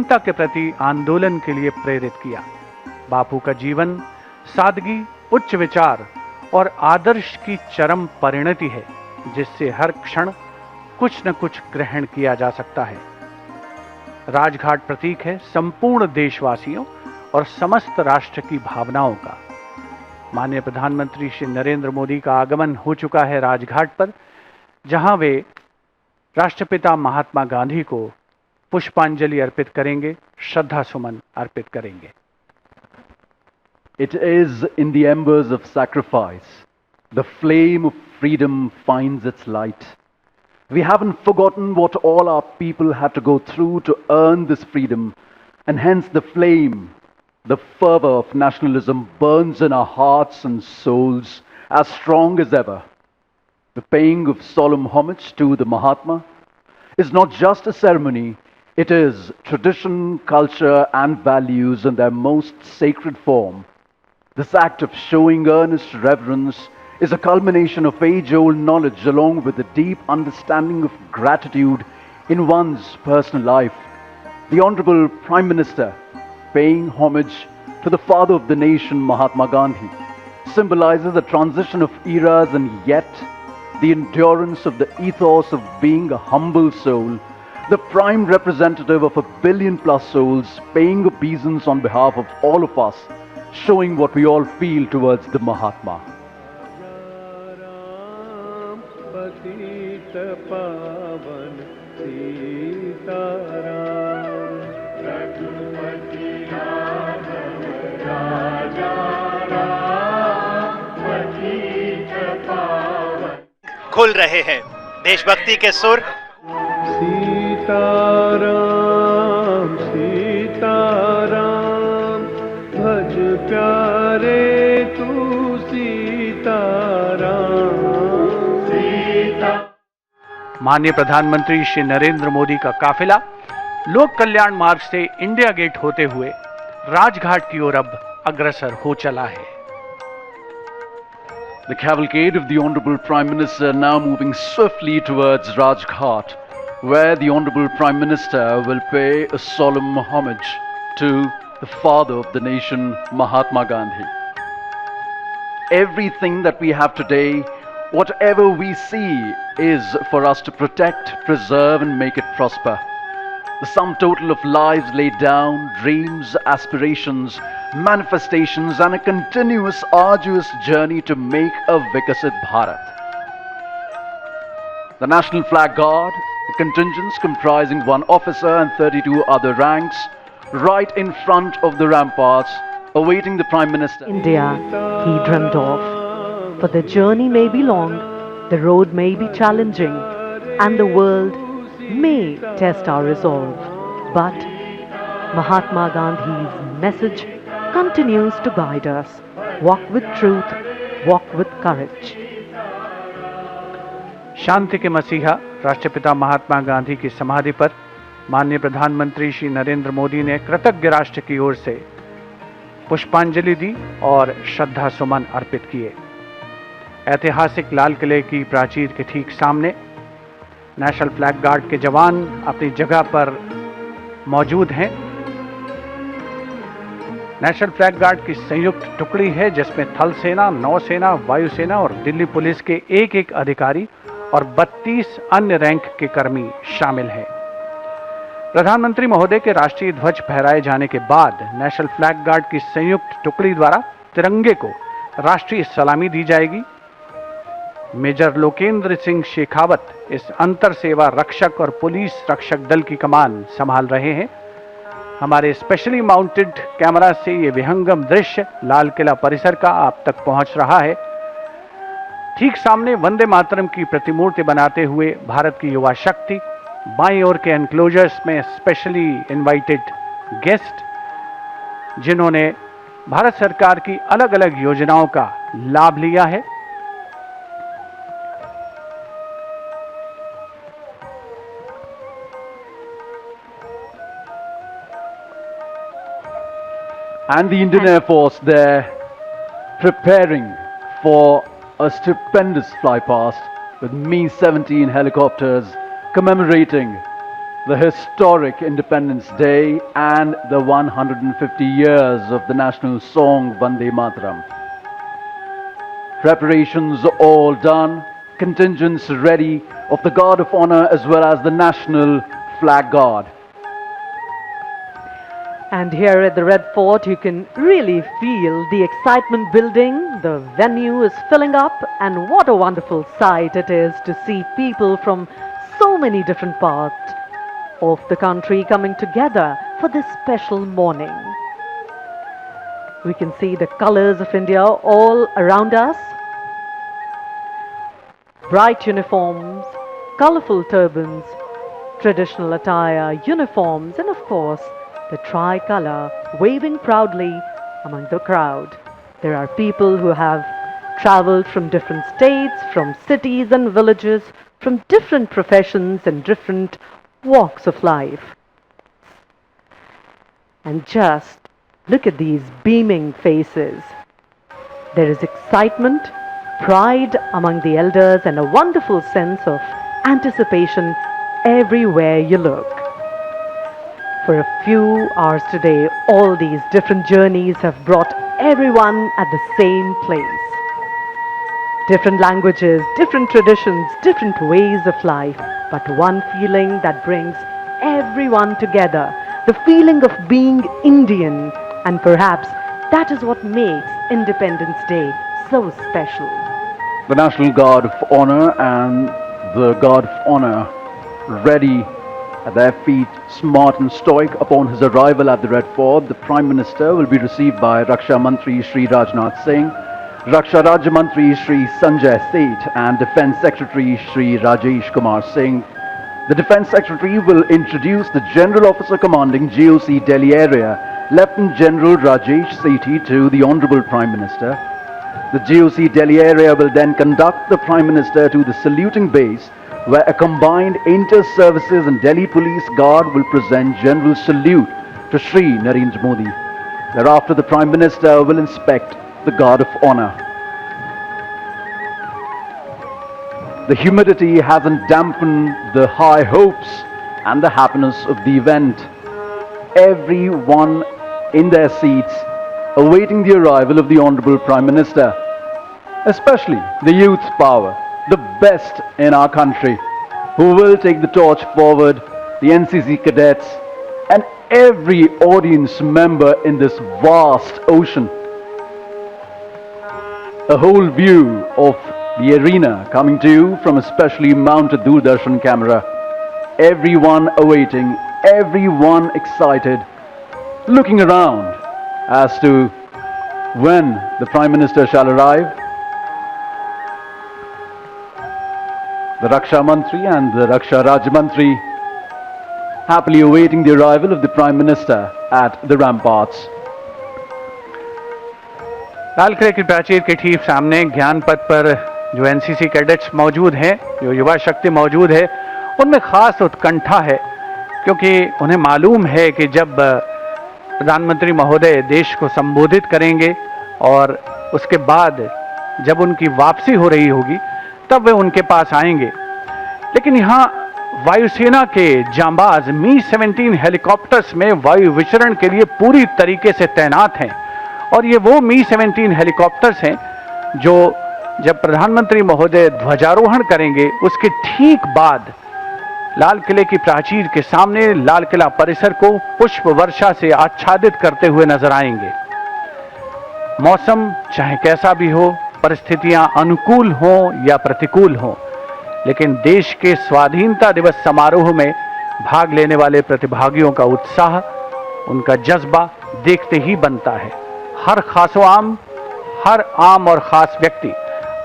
समता के प्रति आंदोलन के लिए प्रेरित किया। बापू का जीवन सादगी, उच्च विचार और आदर्श की चरम परिणति है, जिससे हर क्षण कुछ न कुछ ग्रहण किया जा सकता है। राजघाट प्रतीक है संपूर्ण देशवासियों और समस्त राष्ट्र की भावनाओं का। माननीय प्रधानमंत्री श्री नरेंद्र मोदी का आगमन हो चुका है राजघाट पर, जहां वे राष्ट्रपिता महात्मा गांधी को पुष्पांजलि अर्पित करेंगे, श्रद्धा सुमन अर्पित करेंगे। It is in the embers of sacrifice the flame of freedom finds its light. We haven't forgotten what all our people had to go through to earn this freedom, and hence the flame, the fervor of nationalism burns in our hearts and souls as strong as ever. The paying of solemn homage to the Mahatma is not just a ceremony, it is tradition, culture and values in their most sacred form. This act of showing earnest reverence is a culmination of age-old knowledge along with a deep understanding of gratitude in one's personal life. The Honorable Prime Minister paying homage to the father of the nation, Mahatma Gandhi, symbolizes a transition of eras and yet the endurance of the ethos of being a humble soul, the prime representative of 1 billion plus souls paying obeisance on behalf of all of us, showing what we all feel towards the Mahatma. खुल रहे हैं देशभक्ति के सुर। सीताराम सीताराम भज प्यारे तू सीताराम सीता। माननीय प्रधानमंत्री श्री नरेंद्र मोदी का काफिला लोक कल्याण मार्ग से इंडिया गेट होते हुए राजघाट की ओर अब अग्रसर हो चला है। The cavalcade of the Honorable Prime Minister now moving swiftly towards Rajghat, where the Honorable Prime Minister will pay a solemn homage to the father of the nation, Mahatma Gandhi. Everything that we have today, whatever we see, is for us to protect, preserve and make it prosper. The sum total of lives laid down, dreams, aspirations, manifestations and a continuous arduous journey to make a Vikasit Bharat. The National Flag Guard, the contingents comprising 1 officer and 32 other ranks, right in front of the ramparts, awaiting the Prime Minister. India he dreamt of. For the journey may be long, the road may be challenging, and the world may test our resolve. But Mahatma Gandhi's message continues to guide us. Walk with truth, walk with courage. शांति के मसीहा राष्ट्रपिता महात्मा गांधी की समाधि पर माननीय प्रधानमंत्री श्री नरेंद्र मोदी ने कृतज्ञ राष्ट्र की ओर से पुष्पांजलि दी और श्रद्धा सुमन अर्पित किए। ऐतिहासिक लाल किले की प्राचीर के ठीक सामने नेशनल फ्लैग गार्ड के जवान अपनी जगह पर मौजूद हैं। नेशनल फ्लैग गार्ड की संयुक्त टुकड़ी है जिसमें थल सेना, नौसेना, वायुसेना और दिल्ली पुलिस के एक अधिकारी और 32 अन्य रैंक के कर्मी शामिल हैं। प्रधानमंत्री महोदय के राष्ट्रीय ध्वज फहराए जाने के बाद नेशनल फ्लैग गार्ड की संयुक्त टुकड़ी द्वारा तिरंगे को राष्ट्रीय सलामी दी जाएगी। मेजर लोकेंद्र सिंह शेखावत इस अंतर सेवा रक्षक और पुलिस रक्षक दल की कमान संभाल रहे हैं। हमारे स्पेशली माउंटेड कैमरा से ये विहंगम दृश्य लाल किला परिसर का आप तक पहुंच रहा है। ठीक सामने वंदे मातरम की प्रतिमूर्ति बनाते हुए भारत की युवा शक्ति, बाईं ओर के एनक्लोजर्स में स्पेशली इनवाइटेड गेस्ट जिन्होंने भारत सरकार की अलग अलग योजनाओं का लाभ लिया है। And the Indian Air Force there preparing for a stupendous flypast with Mi-17 helicopters commemorating the historic Independence Day and the 150 years of the national song Vande Mataram. Preparations all done, contingents ready of the Guard of Honor as well as the National Flag Guard. And here at the Red Fort, you can really feel the excitement building. The venue is filling up, and what a wonderful sight it is to see people from so many different parts of the country coming together for this special morning. We can see the colors of India all around us. Bright uniforms, colorful turbans, traditional attire, uniforms, and of course, the tricolour waving proudly among the crowd. There are people who have travelled from different states, from cities and villages, from different professions and different walks of life. And just look at these beaming faces. There is excitement, pride among the elders, and a wonderful sense of anticipation everywhere you look. For a few hours today, all these different journeys have brought everyone at the same place. Different languages, different traditions, different ways of life, but one feeling that brings everyone together, the feeling of being Indian, and perhaps that is what makes Independence Day so special. The National Guard of Honor and the Guard of Honor ready at their feet, smart and stoic. Upon his arrival at the Red Fort, the Prime Minister will be received by Raksha Mantri Shri Rajnath Singh, Raksha Rajya Mantri Shri Sanjay Seth and Defence Secretary Shri Rajesh Kumar Singh. The Defence Secretary will introduce the General Officer Commanding GOC Delhi Area, Lieutenant General Rajesh Sethi, to the Honourable Prime Minister. The GOC Delhi Area will then conduct the Prime Minister to the saluting base, where a combined inter-services and Delhi Police Guard will present general salute to Shri Narendra Modi. Thereafter, the Prime Minister will inspect the Guard of Honor. The humidity hasn't dampened the high hopes and the happiness of the event. Everyone in their seats awaiting the arrival of the Honourable Prime Minister, especially the youth power, the best in our country, who will take the torch forward, the NCC cadets, and every audience member in this vast ocean. A whole view of the arena coming to you from a specially mounted Doordarshan camera. Everyone awaiting, everyone excited, looking around as to when the Prime Minister shall arrive. The Raksha Mantri and the Raksha Rajya Mantri happily awaiting the arrival of the Prime Minister at the ramparts. लाल किले की प्राचीर के ठीक सामने ज्ञान पथ पर जो एनसीसी कैडेट्स मौजूद हैं, जो युवा शक्ति मौजूद है, उनमें खास उत्कंठा है, क्योंकि उन्हें मालूम है कि जब प्रधानमंत्री महोदय देश को संबोधित करेंगे और उसके बाद जब उनकी वापसी हो रही होगी, तब वे उनके पास आएंगे। लेकिन यहाँ वायुसेना के जांबाज मी-17 हेलीकॉप्टर्स में वायु विचरण के लिए पूरी तरीके से तैनात हैं, और ये वो मी-17 हेलीकॉप्टर्स हैं जो जब प्रधानमंत्री महोदय ध्वजारोहण करेंगे उसके ठीक बाद लाल किले की प्राचीर के सामने लाल किला परिसर को पुष्प वर्षा से आच्छादित करते हुए नजर आएंगे। मौसम चाहे कैसा भी हो, परिस्थितियां अनुकूल हों या प्रतिकूल हों, लेकिन देश के स्वाधीनता दिवस समारोह में भाग लेने वाले प्रतिभागियों का उत्साह, उनका जज्बा देखते ही बनता है। हर आम और खास व्यक्ति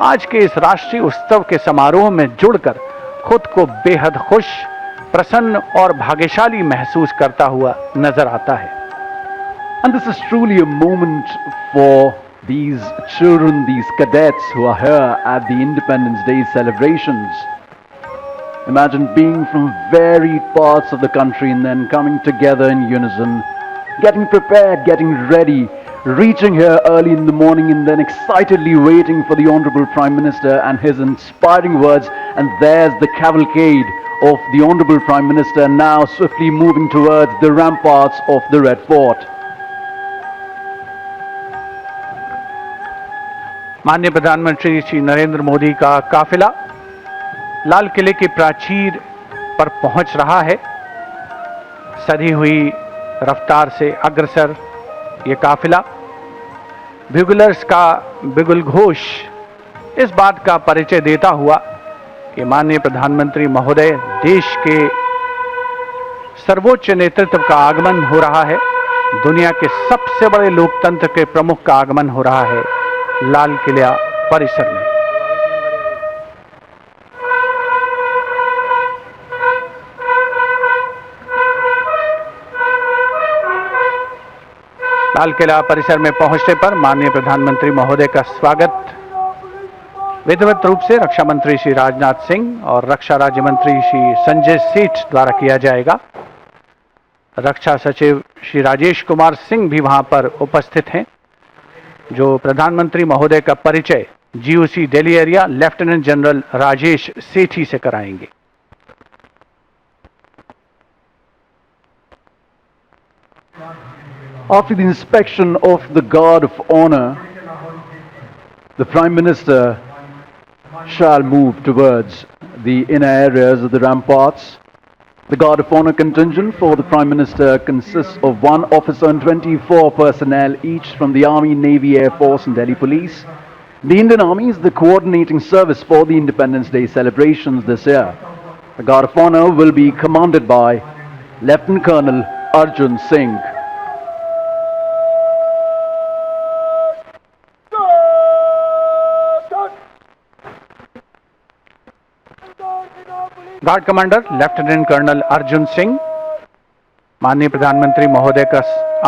आज के इस राष्ट्रीय उत्सव के समारोह में जुड़कर खुद को बेहद खुश, प्रसन्न और भाग्यशाली महसूस करता हुआ नजर आता है। And this is truly a moment for these children, these cadets who are here at the Independence Day celebrations. Imagine being from varied parts of the country and then coming together in unison, getting prepared, getting ready, reaching here early in the morning and then excitedly waiting for the Honourable Prime Minister and his inspiring words, and there's the cavalcade of the Honorable Prime Minister, now swiftly moving towards the ramparts of the Red Fort. माननीय प्रधानमंत्री श्री नरेंद्र मोदी का काफिला लाल किले की प्राचीर पर पहुंच रहा है। सधी हुई रफ्तार से अग्रसर ये काफिला, ब्यूगलर्स का बिगुल घोष इस बात का परिचय देता हुआ कि माननीय प्रधानमंत्री महोदय देश के सर्वोच्च नेतृत्व का आगमन हो रहा है। दुनिया के सबसे बड़े लोकतंत्र के प्रमुख का आगमन हो रहा है लाल किला परिसर में। लाल किला परिसर में पहुंचने पर माननीय प्रधानमंत्री महोदय का स्वागत विधिवत रूप से रक्षा मंत्री श्री राजनाथ सिंह और रक्षा राज्य मंत्री श्री संजय सेठ द्वारा किया जाएगा। रक्षा सचिव श्री राजेश कुमार सिंह भी वहां पर उपस्थित हैं, जो प्रधानमंत्री महोदय का परिचय GOC Delhi area lieutenant general Rajesh Sethi से कराएंगे। After the inspection of the Guard of Honor, the Prime Minister shall move towards the inner areas of the ramparts. The Guard of Honor contingent for the Prime Minister consists of 1 officer and 24 personnel, each from the Army, Navy, Air Force and Delhi Police. The Indian Army is the coordinating service for the Independence Day celebrations this year. The Guard of Honor will be commanded by Lieutenant Colonel Arjun Singh. Guard commander lieutenant colonel Arjun Singh, माननीय प्रधानमंत्री महोदय का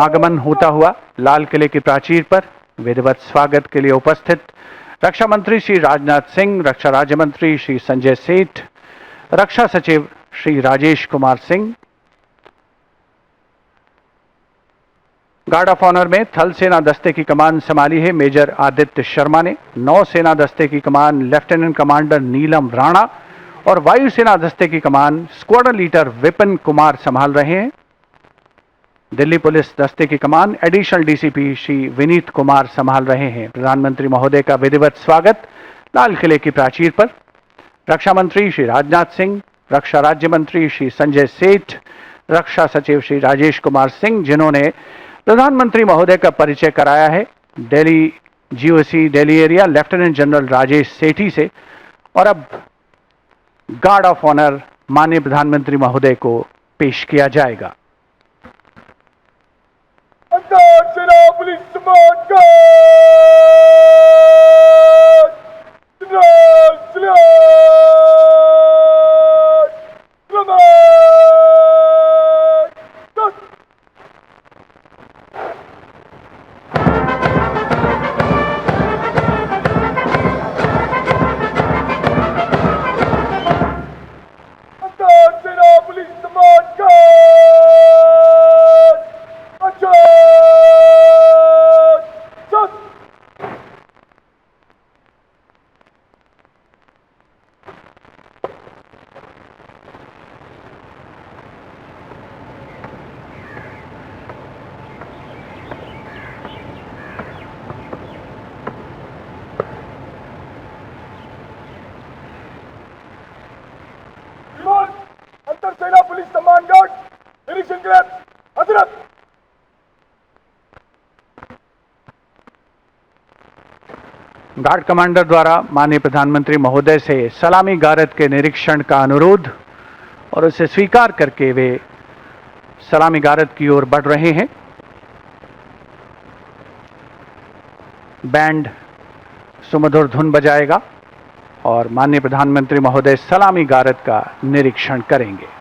आगमन होता हुआ लाल किले की प्राचीर पर विधिवत स्वागत के लिए उपस्थित रक्षा मंत्री श्री राजनाथ सिंह, रक्षा राज्य मंत्री श्री संजय सेठ, रक्षा सचिव Shri Rajesh Kumar Singh. Guard of honour में थल सेना दस्ते की कमान संभाली है मेजर आदित्य शर्मा ने, नौ सेना दस्ते की कमान लेफ्टिनेंट कमांडर नीलम राणा और वायुसेना दस्ते की कमान स्क्वाड्रन लीडर विपिन कुमार संभाल रहे हैं। दिल्ली पुलिस दस्ते की कमान एडिशनल डीसीपी श्री विनीत कुमार संभाल रहे हैं। प्रधानमंत्री महोदय का विधिवत स्वागत लाल किले की प्राचीर पर रक्षा मंत्री श्री राजनाथ सिंह, रक्षा राज्य मंत्री श्री संजय सेठ, रक्षा सचिव श्री राजेश कुमार सिंह, जिन्होंने प्रधानमंत्री महोदय का परिचय कराया है Delhi GOC Delhi area lieutenant general Rajesh Sethi से, और अब गार्ड ऑफ ऑनर माननीय प्रधानमंत्री महोदय को पेश किया जाएगा। सेना पुलिस कमान गार्ड निरीक्षण के हजरत। गार्ड कमांडर द्वारा माननीय प्रधानमंत्री महोदय से सलामी गारद के निरीक्षण का अनुरोध और उसे स्वीकार करके वे सलामी गारद की ओर बढ़ रहे हैं। बैंड सुमधुर धुन बजाएगा और माननीय प्रधानमंत्री महोदय सलामी गारद का निरीक्षण करेंगे।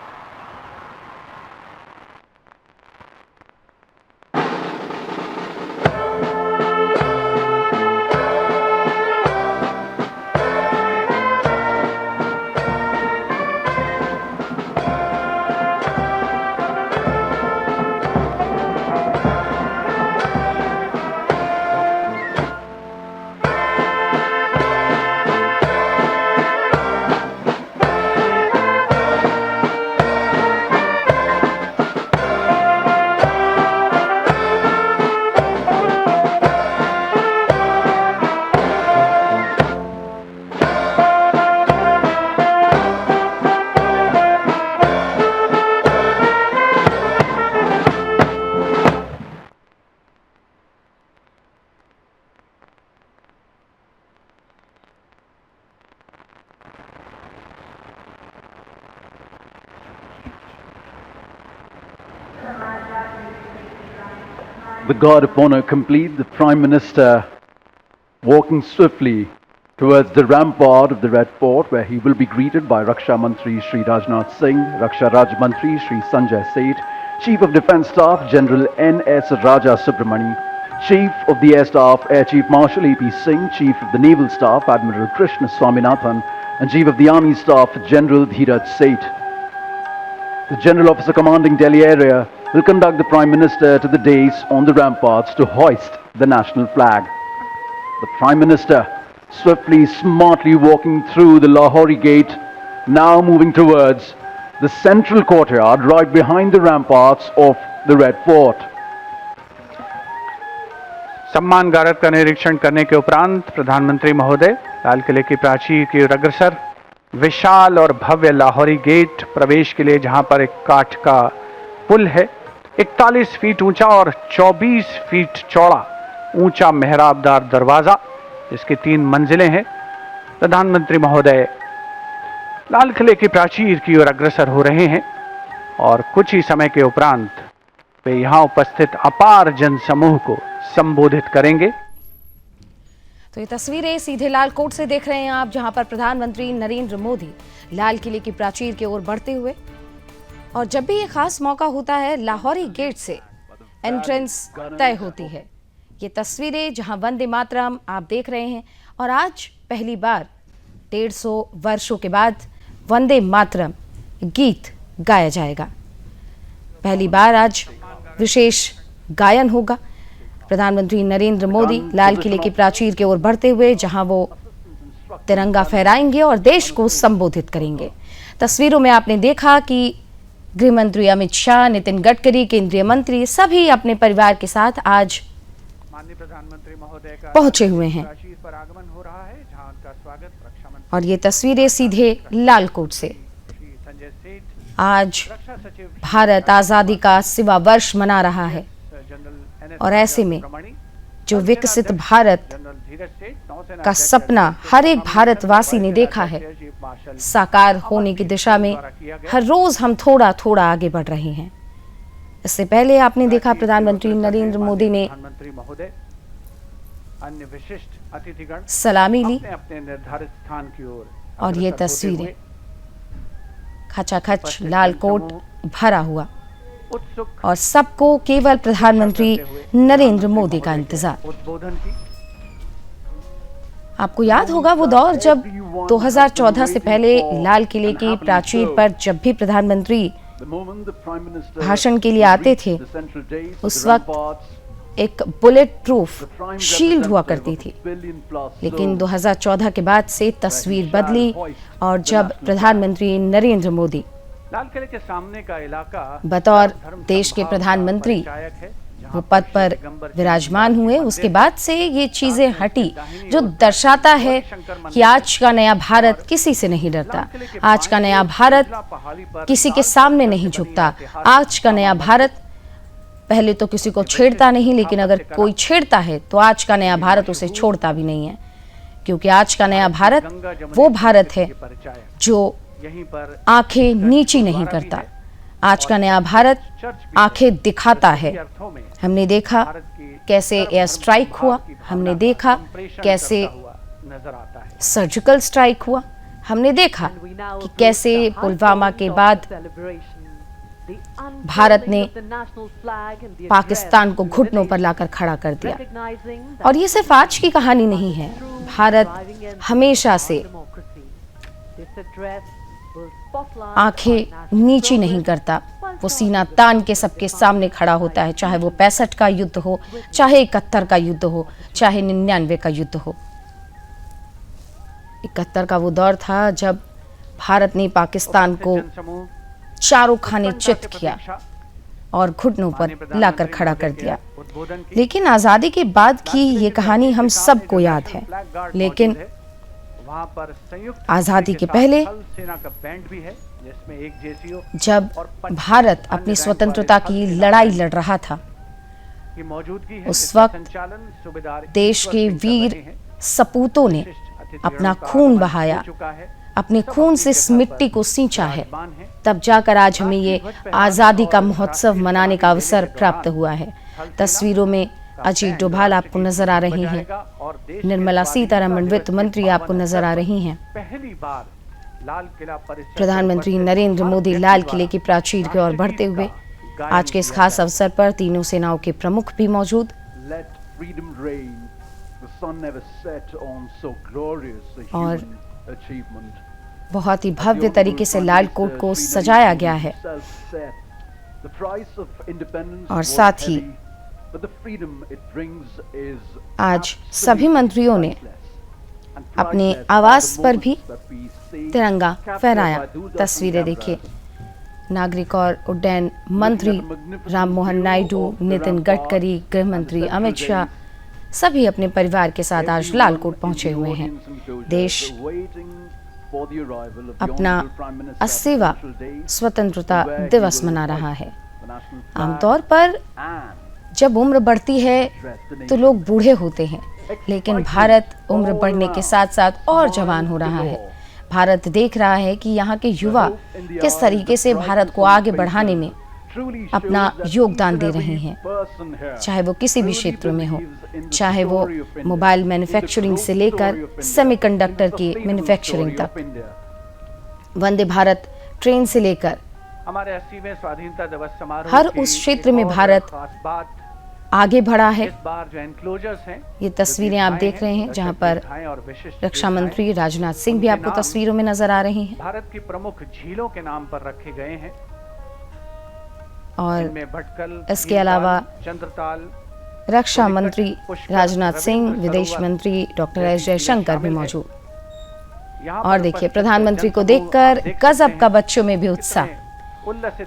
the guard of honor complete, the Prime Minister walking swiftly towards the rampart of the Red Fort, where he will be greeted by Raksha Mantri Shri Rajnath Singh, Raksha Raj Mantri Shri Sanjay Seth, Chief of Defence Staff General N.S. Raja Subramani, Chief of the Air Staff Air Chief Marshal A.P. Singh, Chief of the Naval Staff Admiral Krishna Swaminathan, and Chief of the Army Staff General Dheeraj Seth. The General Officer commanding Delhi area will conduct the Prime Minister to the dais on the ramparts to hoist the national flag. The Prime Minister swiftly, smartly walking through the Lahori gate, now moving towards the central courtyard right behind the ramparts of the Red Fort. सम्मान गारद का निरीक्षण करने के उपरांत प्रधानमंत्री महोदय लाल किले की प्राचीर की ओर अग्रसर विशाल और भव्य लाहौरी गेट प्रवेश के लिए, जहां पर एक काठ का पुल है, 41 फीट ऊंचा और 24 फीट चौड़ा ऊंचा मेहराबदार दरवाजा, जिसकी 3 मंजिलें हैं। प्रधानमंत्री महोदय लाल किले की प्राचीर की ओर अग्रसर हो रहे हैं और कुछ ही समय के उपरांत वे यहां उपस्थित अपार जनसमूह को संबोधित करेंगे। तो ये तस्वीरें सीधे लाल कोट से देख रहे हैं आप, जहां पर प्रधानमंत्री नरेंद्र मोदी लाल किले की प्राचीर की ओर बढ़ते हुए, और जब भी ये खास मौका होता है लाहौरी गेट से एंट्रेंस तय होती है। ये तस्वीरें जहां वंदे मातरम आप देख रहे हैं, और आज पहली बार 150 वर्षों के बाद वंदे मातरम गीत गाया जाएगा। पहली बार आज विशेष गायन होगा। प्रधानमंत्री नरेंद्र मोदी लाल किले की प्राचीर की ओर बढ़ते हुए, जहां वो तिरंगा फहराएंगे और देश को संबोधित करेंगे। तस्वीरों में आपने देखा कि गृह मंत्री अमित शाह, नितिन गडकरी, केंद्रीय मंत्री सभी अपने परिवार के साथ आज प्रधानमंत्री महोदय का पहुंचे हुए हैं। प्राचीर पर आगमन हो रहा है, जहां उनका स्वागत रक्षा मंत्री और ये तस्वीरें सीधे लाल कोट से। श्री संजय सेठ, आज रक्षा सचिव भारत आजादी का 80वां वर्ष मना रहा है, जनरल NS और ऐसे में सुब्रमणी, जो विकसित भारत जनरल धीरज सेठ, नौसेना का अध्यक्ष सपना हर एक भारतवासी ने देखा है, एयर चीफ मार्शल साकार होने की दिशा में हर रोज हम थोड़ा थोड़ा आगे बढ़ रहे हैं। इससे पहले आपने देखा प्रधानमंत्री नरेंद्र मोदी ने प्रधानमंत्री महोदय अन्य विशिष्ट अतिथिगण सलामी ली, अपने अपने निर्धारित स्थान की ओर और ये अग्रसर होते तस्वीरें हुए खचाखच लाल कोट भरा हुआ, उत्सुक और सबको केवल प्रधानमंत्री नरेंद्र मोदी का इंतजार। उद्बोधन की। आपको याद होगा वो दौर जब 2014 से पहले लाल किले की प्राचीर पर जब भी प्रधानमंत्री भाषण के लिए आते थे, उस वक्त एक बुलेट प्रूफ शील्ड हुआ करती थी। लेकिन 2014 के बाद से तस्वीर बदली, और जब प्रधानमंत्री नरेंद्र मोदी लाल किले के सामने का इलाका बतौर देश के प्रधानमंत्री वो पद पर विराजमान हुए, उसके बाद से ये चीजें हटी, जो दर्शाता है कि आज का नया भारत किसी से नहीं डरता, आज का नया भारत किसी के सामने नहीं झुकता, आज का नया भारत पहले तो किसी को छेड़ता नहीं, लेकिन अगर कोई छेड़ता है तो आज का नया भारत उसे छोड़ता भी नहीं है, क्योंकि आज का नया भारत वो भारत है जो आंखें नीची नहीं करता। आज का नया भारत आंखें दिखाता है। हमने देखा कैसे एयर स्ट्राइक हुआ, हमने देखा कैसे सर्जिकल स्ट्राइक हुआ, हमने देखा कि कैसे पुलवामा के बाद भारत ने पाकिस्तान को घुटनों पर लाकर खड़ा कर दिया। और ये सिर्फ आज की कहानी नहीं है, भारत हमेशा से आंखें नीची नहीं करता, वो सीना तान के सबके सामने खड़ा होता है, चाहे वो 65 का युद्ध हो, चाहे 71 का युद्ध हो, चाहे 99 का युद्ध हो। 71 का वो दौर था जब भारत ने पाकिस्तान को चारों खाने चित किया और घुटनों पर लाकर खड़ा कर दिया। लेकिन आजादी के बाद की ये कहानी हम सबको याद है, लेकिन आजादी के पहले जब भारत अपनी स्वतंत्रता की लड़ाई लड़ रहा था, उस वक्त देश के वीर सपूतों ने अपना खून बहाया, अपने खून से इस मिट्टी को सींचा है, तब जाकर आज हमें ये आजादी का महोत्सव मनाने का अवसर प्राप्त हुआ है। तस्वीरों में अजीत डोभाल आपको नजर आ रही हैं, निर्मला सीतारमण वित्त मंत्री आपको नजर आ रही हैं। पहली बार लाल किला परिसर प्रधानमंत्री नरेंद्र मोदी लाल किले की प्राचीर की ओर बढ़ते हुए आज के इस खास अवसर पर तीनों सेनाओं के प्रमुख भी मौजूद। Let freedom reign. The sun never set on so glorious a और human achievement. बहुत ही भव्य तरीके से लाल कोट को सजाया गया है और साथ ही आज सभी मंत्रियों ने अपने आवास पर भी तिरंगा फहराया। तस्वीरें देखिए, नागरिक और उड्डयन मंत्री राम मोहन नायडू, नितिन गडकरी, गृह मंत्री अमित शाह सभी अपने परिवार के साथ आज लाल कोट पहुंचे हुए हैं। देश अपना 80वां स्वतंत्रता दिवस मना रहा है। आमतौर पर जब उम्र बढ़ती है तो लोग बूढ़े होते हैं, लेकिन भारत उम्र बढ़ने के साथ साथ और जवान हो रहा है। भारत देख रहा है कि यहाँ के युवा किस तरीके से भारत को आगे बढ़ाने में अपना योगदान दे रहे हैं, चाहे वो किसी भी क्षेत्र में हो, चाहे वो मोबाइल मैन्युफैक्चरिंग से लेकर सेमीकंडक्टर की मैन्युफैक्चरिंग तक, वंदे भारत ट्रेन से लेकर हमारे 80वें स्वाधीनता दिवस समारोह हर की उस क्षेत्र एक में और भारत खास बात आगे बढ़ा है। इस बार जो एनक्लोजर्स हैं, ये तस्वीरें आप देख रहे हैं जहां पर और विशिष्ट रक्षा मंत्री राजनाथ सिंह भी आपको तस्वीरों में नजर आ रही हैं भारत की प्रमुख झीलों के नाम पर रखे गए हैं। और इनमें भटकल, इसके अलावा चंद्रताल, रक्षा मंत्री राजनाथ सिंह, विदेश मंत्री डॉक्टर एस जयशंकर भी मौजूद। और देखिए, प्रधानमंत्री को देखकर गजब का बच्चों में भी उत्साह।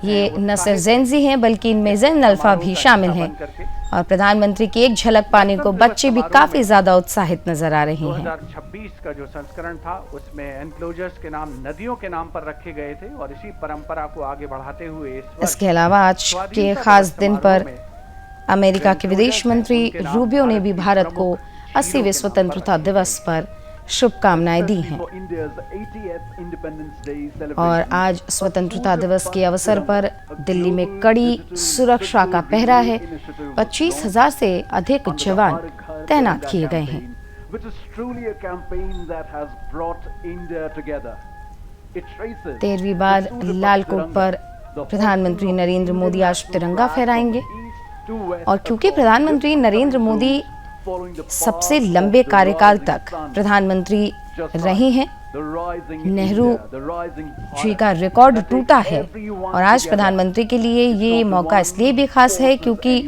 ये न सिर्फ जेनजी हैं बल्कि इनमें जेन अल्फा भी शामिल हैं और प्रधानमंत्री की एक झलक पाने को बच्चे भी काफी ज्यादा उत्साहित नजर आ रहे हैं। 2026 का जो संस्करण था उसमें एनक्लोजर्स के नाम नदियों के नाम पर रखे गए थे और इसी परंपरा को आगे बढ़ाते हुए इसके अलावा आज के खास दिन पर अमेरिका के विदेश मंत्री रूबियो ने भी भारत को 80वें स्वतंत्रता दिवस पर शुभकामनाएं दी हैं। और आज स्वतंत्रता दिवस के अवसर पर दिल्ली में कड़ी सुरक्षा का पहरा है। 25,000 से अधिक जवान तैनात किए गए हैं। 13वीं बार लाल कोट पर प्रधानमंत्री नरेंद्र मोदी आज तिरंगा फहराएंगे और क्योंकि प्रधानमंत्री नरेंद्र मोदी सबसे लंबे कार्यकाल तक प्रधानमंत्री रहे हैं, नेहरू जी का रिकॉर्ड टूटा है और आज प्रधानमंत्री के लिए ये मौका इसलिए भी खास है क्योंकि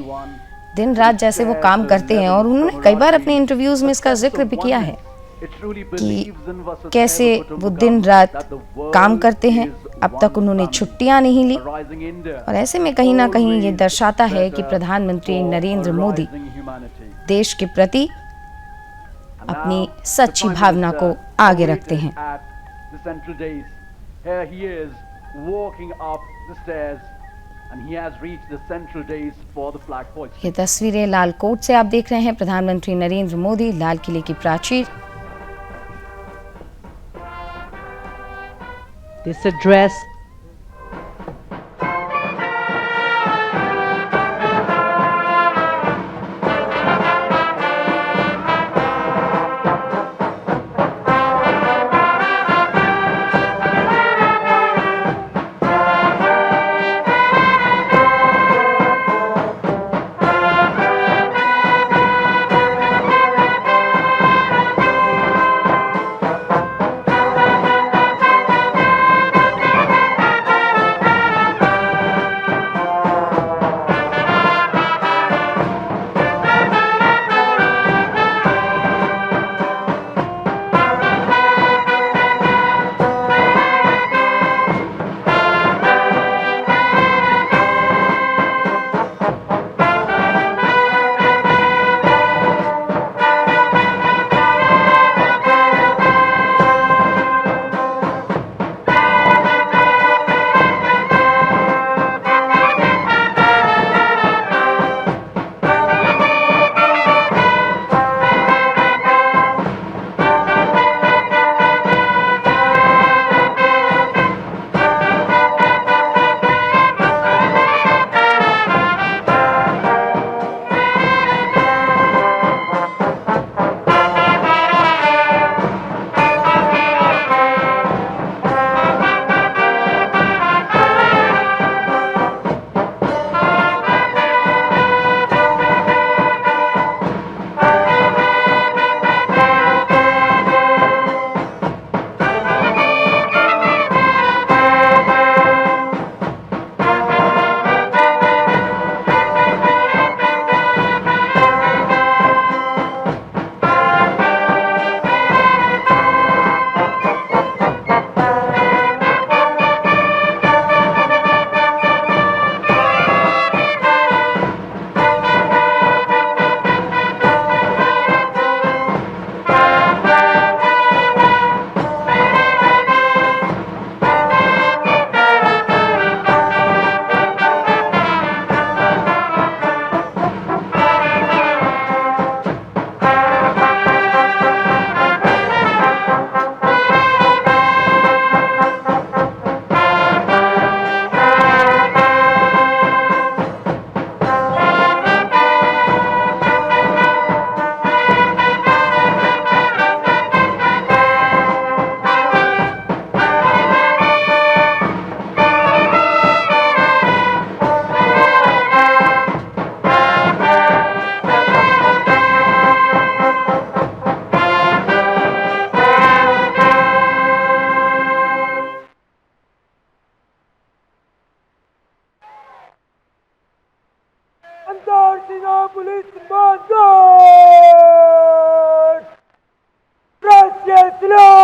दिन रात जैसे वो काम करते हैं और उन्होंने कई बार अपने इंटरव्यूज में इसका जिक्र भी किया है कि कैसे वो दिन रात काम करते हैं। अब तक उन्होंने छुट्टियां नहीं ली और ऐसे में कहीं ना कहीं ये दर्शाता है कि प्रधानमंत्री नरेंद्र मोदी देश के प्रति अपनी सच्ची भावना को आगे रखते हैं। ये तस्वीरें लाल कोट से आप देख रहे हैं। प्रधानमंत्री नरेंद्र मोदी लाल किले की प्राचीर। This address सेना पुलिस मार्च राष्ट्रीय सलाम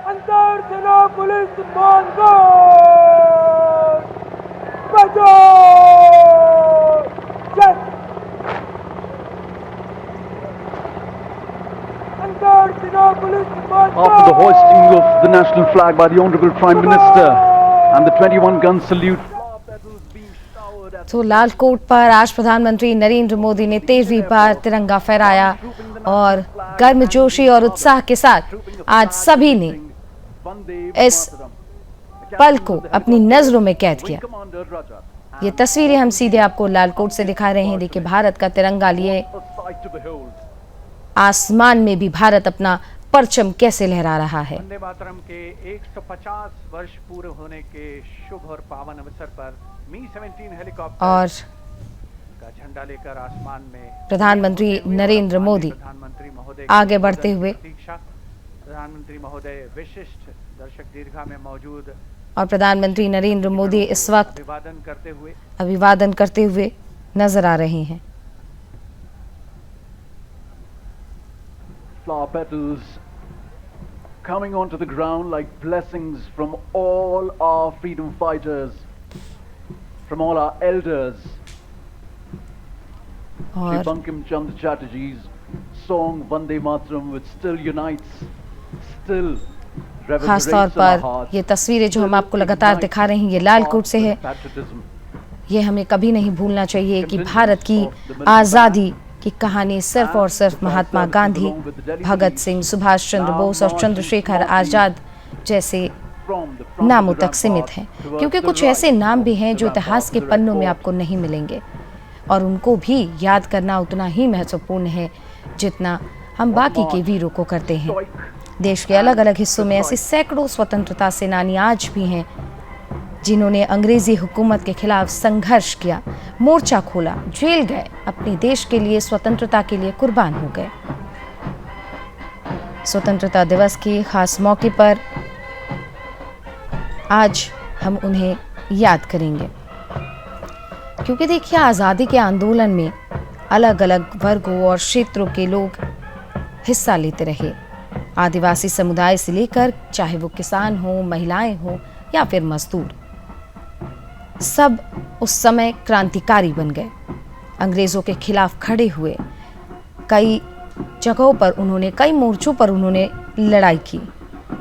अंतर सेना पुलिस मार्च बचाओ जय अंतर सेना police March After the hoisting of the national flag by the Honorable Prime Minister and the 21-gun salute, तो लाल कोट पर आज प्रधानमंत्री नरेंद्र मोदी ने 13वीं बार तिरंगा फहराया और गर्मजोशी और उत्साह के साथ आज सभी ने इस पल को अपनी नजरों में कैद किया। ये तस्वीरें हम सीधे आपको लाल कोट से दिखा रहे हैं। देखिए भारत का तिरंगा लिए आसमान में भी भारत अपना परचम कैसे लहरा रहा है। वंदे मातरम के 150 वर्ष पूरे होने के शुभ और पावन अवसर पर मी-17 हेलीकॉप्टर और का झंडा लेकर आसमान में प्रधानमंत्री नरेंद्र मोदी प्रधानमंत्री महोदय आगे बढ़ते हुए प्रधानमंत्री महोदय विशिष्ट दर्शक दीर्घा में मौजूद और प्रधानमंत्री नरेंद्र मोदी इस वक्त अभिवादन करते हुए नजर आ रहे हैं। flower petals coming onto the ground like blessings from all our freedom fighters, from all our elders. Shri और Bankim Chandra Chatterjee's song Vande Mataram, which still unites, still खास तौर पर ये तस्वीरें जो हम आपको लगातार दिखा रहे हैं ये लाल कोट से है। ये हमें कभी नहीं भूलना चाहिए कि भारत की आज़ादी की कहानी सिर्फ और सिर्फ महात्मा गांधी, भगत सिंह, सुभाष चंद्र बोस और चंद्रशेखर आजाद जैसे नामों तक सीमित है, क्योंकि कुछ ऐसे नाम भी हैं जो इतिहास के पन्नों में आपको नहीं मिलेंगे और उनको भी याद करना उतना ही महत्वपूर्ण है जितना हम बाकी के वीरों को करते हैं। देश के अलग अलग हिस्सों में ऐसे सैकड़ों स्वतंत्रता सेनानी आज भी हैं जिन्होंने अंग्रेजी हुकूमत के खिलाफ संघर्ष किया, मोर्चा खोला, जेल गए, अपने देश के लिए, स्वतंत्रता के लिए कुर्बान हो गए। स्वतंत्रता दिवस के खास मौके पर आज हम उन्हें याद करेंगे, क्योंकि देखिए आज़ादी के आंदोलन में अलग अलग वर्गों और क्षेत्रों के लोग हिस्सा लेते रहे। आदिवासी समुदाय से लेकर चाहे वो किसान हो, महिलाएं हो या फिर मजदूर, सब उस समय क्रांतिकारी बन गए, अंग्रेज़ों के खिलाफ खड़े हुए। कई जगहों पर उन्होंने, कई मोर्चों पर उन्होंने लड़ाई की,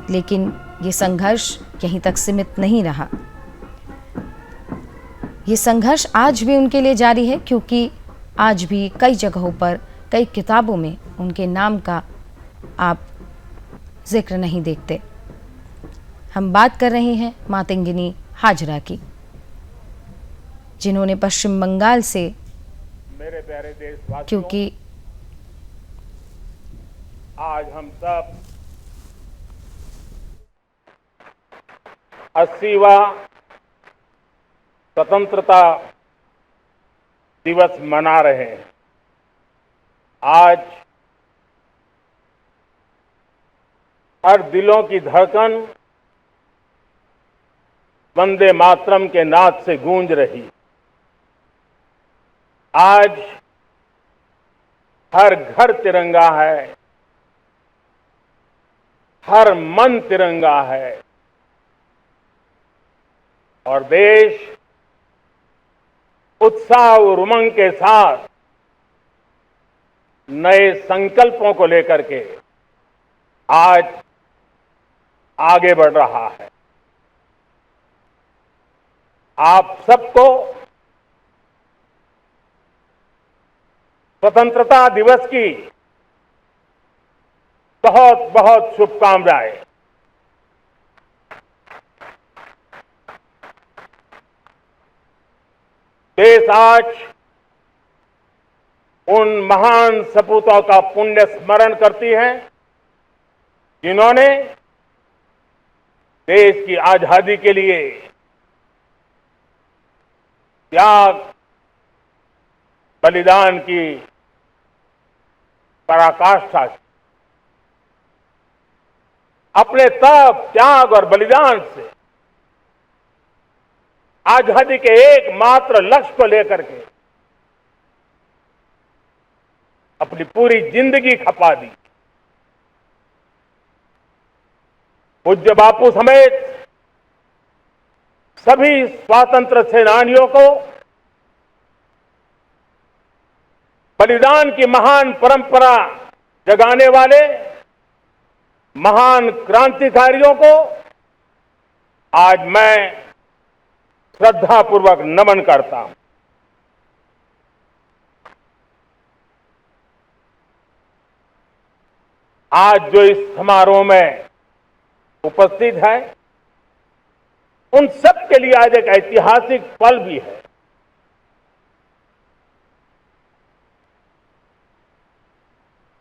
लेकिन ये संघर्ष यहीं तक सीमित नहीं रहा। ये संघर्ष आज भी उनके लिए जारी है, क्योंकि आज भी कई जगहों पर, कई किताबों में उनके नाम का आप जिक्र नहीं देखते। हम बात कर रहे हैं मातंगिनी हाजरा की, जिन्होंने पश्चिम बंगाल से, मेरे प्यारे देशवासियों, क्योंकि आज हम सब 80वां स्वतंत्रता दिवस मना रहे हैं। आज हर दिलों की धड़कन वंदे मातरम के नाद से गूंज रही। आज हर घर तिरंगा है, हर मन तिरंगा है और देश उत्साह और उमंग के साथ नए संकल्पों को लेकर के आज आगे बढ़ रहा है। आप सबको स्वतंत्रता दिवस की बहुत बहुत शुभकामनाएं। देश आज उन महान सपूतों का पुण्य स्मरण करती है जिन्होंने देश की आजादी के लिए त्याग बलिदान की पराकाष्ठा की। अपने तप त्याग और बलिदान से आजादी के एकमात्र लक्ष्य को लेकर के अपनी पूरी जिंदगी खपा दी। पूज्य बापू समेत सभी स्वातंत्र सेनानियों को बलिदान की महान परंपरा जगाने वाले महान क्रांतिकारियों को आज मैं श्रद्धापूर्वक नमन करता हूं। आज जो इस समारोह में उपस्थित है उन सब के लिए आज एक ऐतिहासिक पल भी है।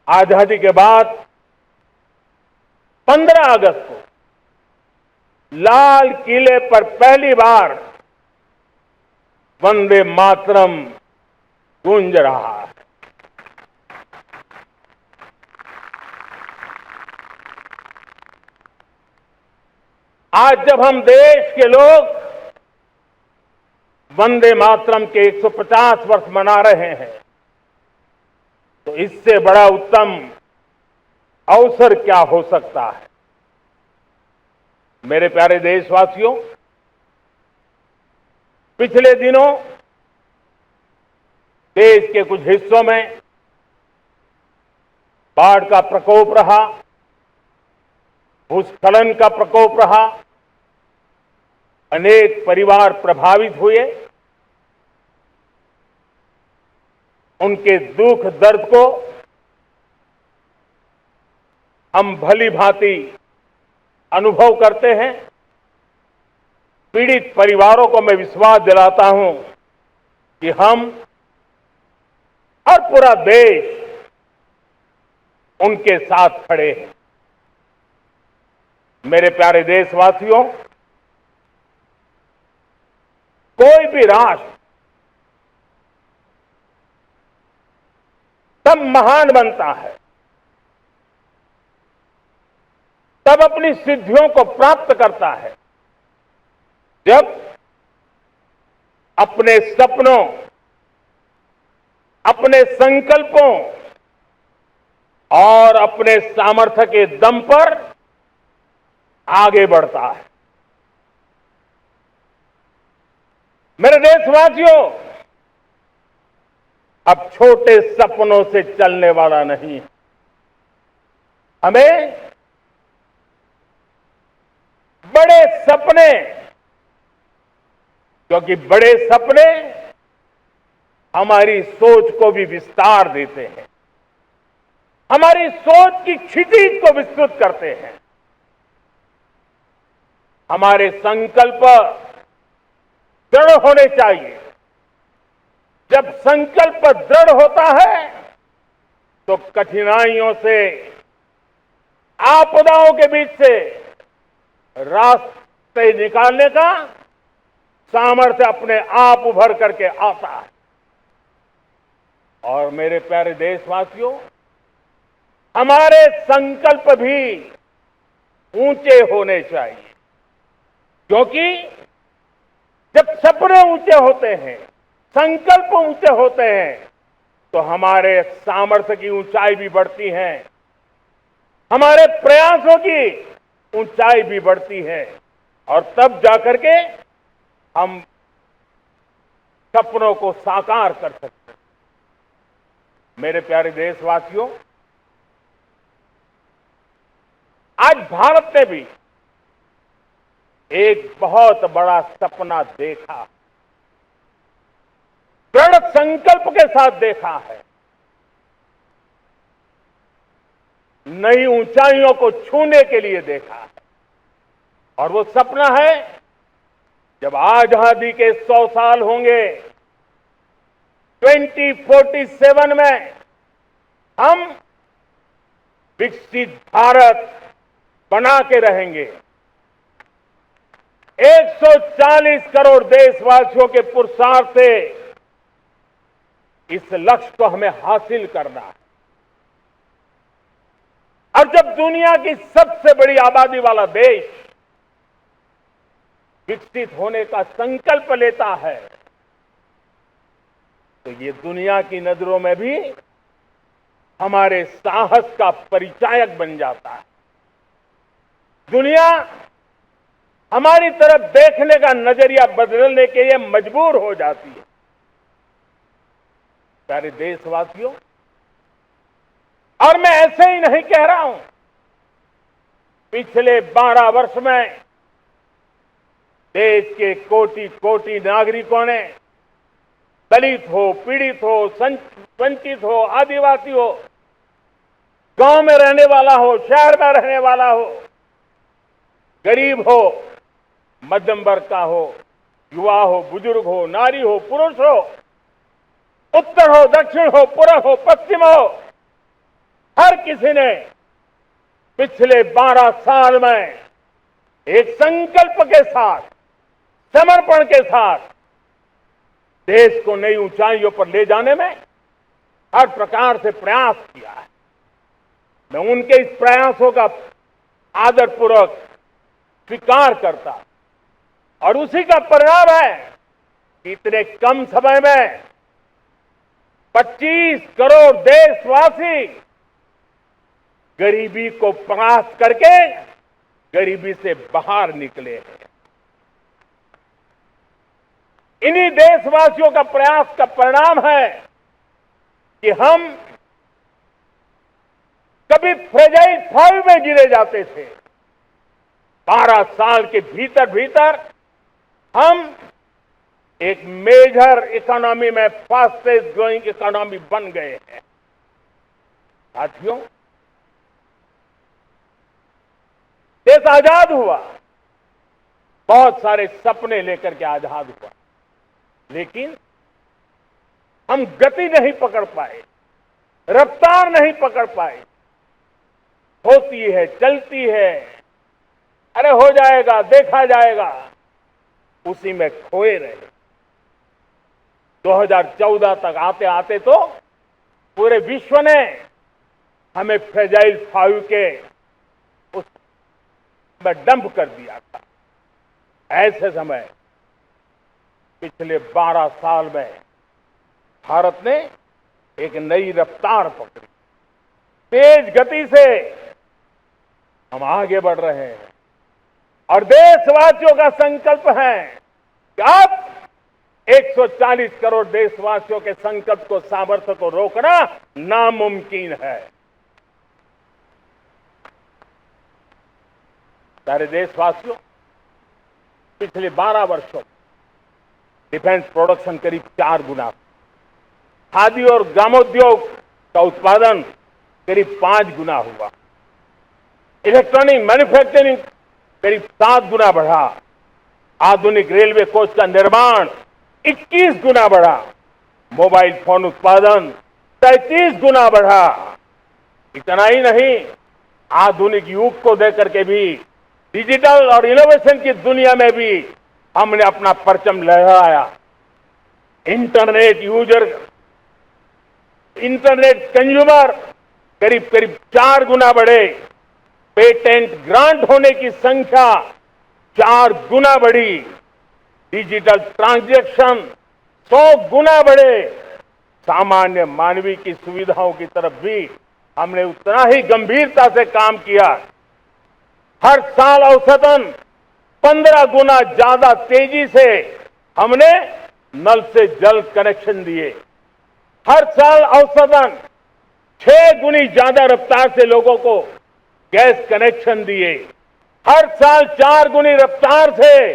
आजादी के बाद 15 अगस्त को लाल किले पर पहली बार वंदे मातरम गूंज रहा है। आज जब हम देश के लोग वंदे मातरम के 150 वर्ष मना रहे हैं तो इससे बड़ा उत्तम अवसर क्या हो सकता है। मेरे प्यारे देशवासियों, पिछले दिनों देश के कुछ हिस्सों में बाढ़ का प्रकोप रहा, भूस्खलन का प्रकोप रहा, अनेक परिवार प्रभावित हुए। उनके दुख दर्द को हम भली भांति अनुभव करते हैं। पीड़ित परिवारों को मैं विश्वास दिलाता हूं कि हम और पूरा देश उनके साथ खड़े हैं। मेरे प्यारे देशवासियों, कोई भी राष्ट्र तब महान बनता है, तब अपनी सिद्धियों को प्राप्त करता है जब अपने सपनों, अपने संकल्पों और अपने सामर्थ्य के दम पर आगे बढ़ता है। मेरे देशवासियों, अब छोटे सपनों से चलने वाला नहीं, हमें बड़े सपने, क्योंकि बड़े सपने हमारी सोच को भी विस्तार देते हैं, हमारी सोच की क्षितिज को विस्तृत करते हैं। हमारे संकल्प दृढ़ होने चाहिए। जब संकल्प दृढ़ होता है तो कठिनाइयों से, आपदाओं के बीच से रास्ते निकालने का सामर्थ्य अपने आप उभर करके आता है। और मेरे प्यारे देशवासियों, हमारे संकल्प भी ऊंचे होने चाहिए, क्योंकि जब सपने ऊंचे होते हैं, संकल्प ऊंचे होते हैं, तो हमारे सामर्थ्य की ऊंचाई भी बढ़ती है, हमारे प्रयासों की ऊंचाई भी बढ़ती है, और तब जाकर के हम सपनों को साकार कर सकते हैं। मेरे प्यारे देशवासियों, आज भारत ने भी एक बहुत बड़ा सपना देखा, दृढ़ संकल्प के साथ देखा है। नई ऊंचाइयों को छूने के लिए देखा है। और वो सपना है, जब आजादी के 100 साल होंगे, 2047 में हम विकसित भारत बना के रहेंगे। 140 करोड़ देशवासियों के पुरुषार्थ से इस लक्ष्य को हमें हासिल करना है। और जब दुनिया की सबसे बड़ी आबादी वाला देश विकसित होने का संकल्प लेता है, तो ये दुनिया की नजरों में भी हमारे साहस का परिचायक बन जाता है। दुनिया हमारी तरफ देखने का नजरिया बदलने के लिए मजबूर हो जाती है। प्यारे देशवासियों, और मैं ऐसे ही नहीं कह रहा हूं। पिछले 12 वर्ष में देश के कोटि कोटि नागरिकों ने, दलित हो, पीड़ित हो, वंचित हो, आदिवासी हो, गांव में रहने वाला हो, शहर में रहने वाला हो, गरीब हो, मध्यम वर्ग का हो, युवा हो, बुजुर्ग हो, नारी हो, पुरुष हो, उत्तर हो, दक्षिण हो, पूर्व हो, पश्चिम हो, हर किसी ने पिछले 12 साल में एक संकल्प के साथ, समर्पण के साथ देश को नई ऊंचाइयों पर ले जाने में हर प्रकार से प्रयास किया है। मैं उनके इस प्रयासों का आदरपूर्वक स्वीकार करता, और उसी का परिणाम है कि इतने कम समय में 25 करोड़ देशवासी गरीबी को परास्त करके गरीबी से बाहर निकले हैं। इन्हीं देशवासियों का प्रयास का परिणाम है कि हम कभी फ्रेजाइल फॉल में गिरे जाते थे। 12 साल के भीतर भीतर हम एक मेजर इकोनॉमी में फास्टेस्ट ग्रोइंग इकोनॉमी बन गए हैं। साथियों, देश आजाद हुआ, बहुत सारे सपने लेकर के आजाद हुआ, लेकिन हम गति नहीं पकड़ पाए, रफ्तार नहीं पकड़ पाए। होती है, चलती है, अरे हो जाएगा, देखा जाएगा, उसी में खोए रहे। 2014 तक आते आते तो पूरे विश्व ने हमें फ्रेजाइल 5 के उस में डंप कर दिया था। ऐसे समय पिछले 12 साल में भारत ने एक नई रफ्तार पकड़ी। तेज गति से हम आगे बढ़ रहे हैं, और देशवासियों का संकल्प है कि अब 140 करोड़ देशवासियों के संकल्प को, सामर्थ्य को रोकना नामुमकिन है। प्यारे देशवासियों, पिछले 12 वर्षों डिफेंस प्रोडक्शन करीब 4 गुना, खादी और ग्रामोद्योग का उत्पादन करीब 5 गुना हुआ, इलेक्ट्रॉनिक मैन्युफैक्चरिंग करीब 7 गुना बढ़ा, आधुनिक रेलवे कोच का निर्माण 21 गुना बढ़ा, मोबाइल फोन उत्पादन 33 गुना बढ़ा। इतना ही नहीं, आधुनिक युग को देकर के भी डिजिटल और इनोवेशन की दुनिया में भी हमने अपना परचम लहराया। इंटरनेट यूजर, इंटरनेट कंज्यूमर करीब करीब 4 गुना बढ़े, पेटेंट ग्रांट होने की संख्या 4 गुना बढ़ी, डिजिटल ट्रांजैक्शन 100 गुना बढ़े। सामान्य मानवीय की सुविधाओं की तरफ भी हमने उतना ही गंभीरता से काम किया। हर साल औसतन 15 गुना ज्यादा तेजी से हमने नल से जल कनेक्शन दिए। हर साल औसतन 6 गुनी ज्यादा रफ्तार से लोगों को गैस कनेक्शन दिए। हर साल 4 गुनी रफ्तार से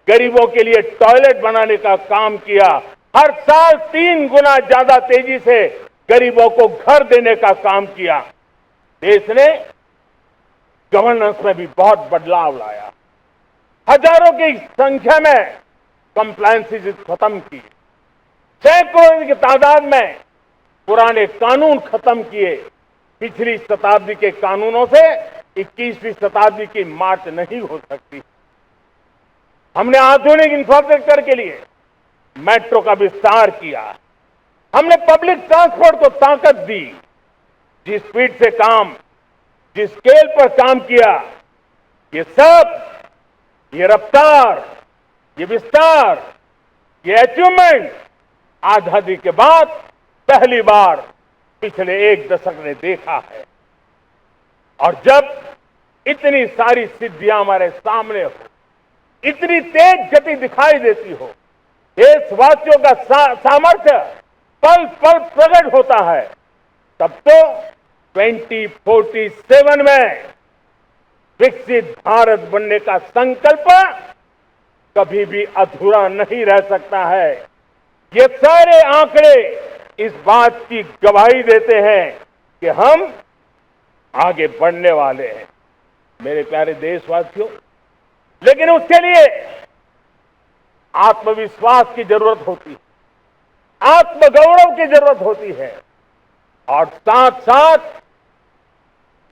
गरीबों के लिए टॉयलेट बनाने का काम किया। हर साल 3 गुना ज्यादा तेजी से गरीबों को घर देने का काम किया। देश ने गवर्नेंस में भी बहुत बदलाव लाया। हजारों की संख्या में कंप्लायंसेस खत्म की। सैकड़ों की तादाद में पुराने कानून खत्म किए। पिछली शताब्दी के कानूनों से 21वीं शताब्दी की मार्च नहीं हो सकती। हमने आधुनिक इंफ्रास्ट्रक्चर के लिए मेट्रो का विस्तार किया। हमने पब्लिक ट्रांसपोर्ट को ताकत दी। जिस स्पीड से काम, जिस स्केल पर काम किया, ये सब, ये रफ्तार, ये विस्तार, ये अचीवमेंट आजादी के बाद पहली बार पिछले 1 दशक ने देखा है। और जब इतनी सारी सिद्धियां हमारे सामने हो, इतनी तेज गति दिखाई देती हो, देशवासियों का सामर्थ्य पल पल प्रकट होता है, तब तो 2047 में विकसित भारत बनने का संकल्प कभी भी अधूरा नहीं रह सकता है। ये सारे आंकड़े इस बात की गवाही देते हैं कि हम आगे बढ़ने वाले हैं, मेरे प्यारे देशवासियों। लेकिन उसके लिए आत्मविश्वास की जरूरत होती है, आत्मगौरव की जरूरत होती है, और साथ साथ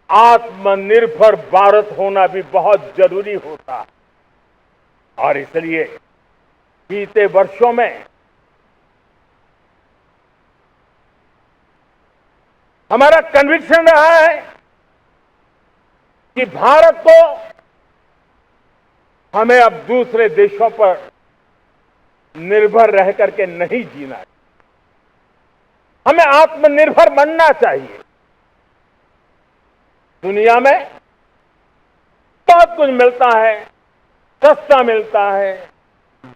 आत्मनिर्भर भारत होना भी बहुत जरूरी होता है। और इसलिए बीते वर्षों में हमारा कन्विक्शन रहा है कि भारत को हमें अब दूसरे देशों पर निर्भर रह करके नहीं जीना है। हमें आत्मनिर्भर बनना चाहिए। दुनिया में बहुत कुछ मिलता है, सस्ता मिलता है,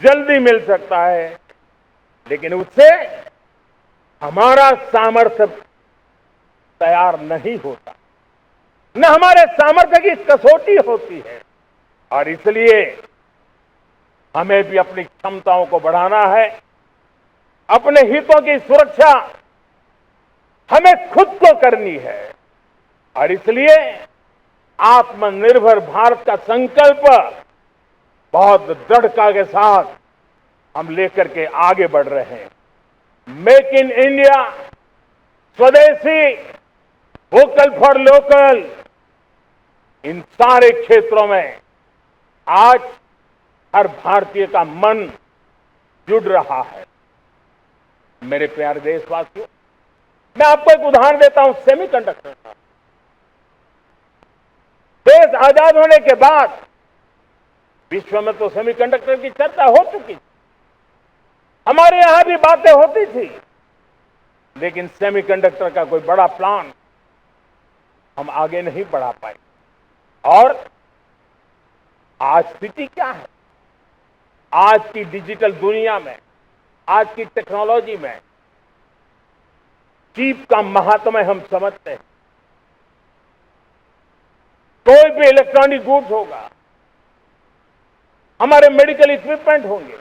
जल्दी मिल सकता है, लेकिन उससे हमारा सामर्थ्य तैयार नहीं होता, न हमारे सामर्थ्य की कसौटी होती है। और इसलिए हमें भी अपनी क्षमताओं को बढ़ाना है। अपने हितों की सुरक्षा हमें खुद को करनी है। और इसलिए आत्मनिर्भर भारत का संकल्प बहुत दृढ़ता के साथ हम लेकर के आगे बढ़ रहे हैं। मेक इन इंडिया, स्वदेशी, वोकल फॉर लोकल, इन सारे क्षेत्रों में आज हर भारतीय का मन जुड़ रहा है। मेरे प्यारे देशवासियों, मैं आपको एक उदाहरण देता हूं सेमीकंडक्टर का। देश आजाद होने के बाद विश्व में तो सेमीकंडक्टर की चर्चा हो चुकी थी, हमारे यहां भी बातें होती थी, लेकिन सेमीकंडक्टर का कोई बड़ा प्लान हम आगे नहीं बढ़ा पाए। और आज स्थिति क्या है? आज की डिजिटल दुनिया में, आज की टेक्नोलॉजी में चिप का महात्म्य हम समझते हैं। कोई भी इलेक्ट्रॉनिक गुड्स होगा, हमारे मेडिकल इक्विपमेंट होंगे,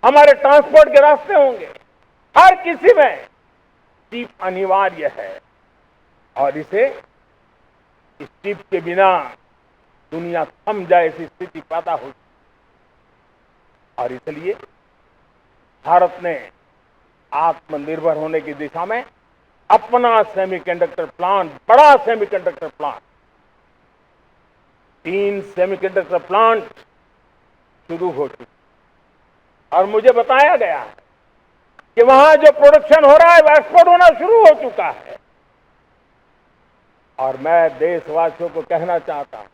हमारे ट्रांसपोर्ट के रास्ते होंगे, हर किसी में चिप अनिवार्य है। और इस चिप के बिना दुनिया थम जाए ऐसी स्थिति पैदा हो। और इसलिए भारत ने आत्मनिर्भर होने की दिशा में अपना सेमीकंडक्टर प्लांट, बड़ा सेमीकंडक्टर प्लांट, 3 सेमीकंडक्टर प्लांट शुरू हो चुके। और मुझे बताया गया है कि वहां जो प्रोडक्शन हो रहा है वो एक्सपोर्ट होना शुरू हो चुका है। और मैं देशवासियों को कहना चाहता हूं,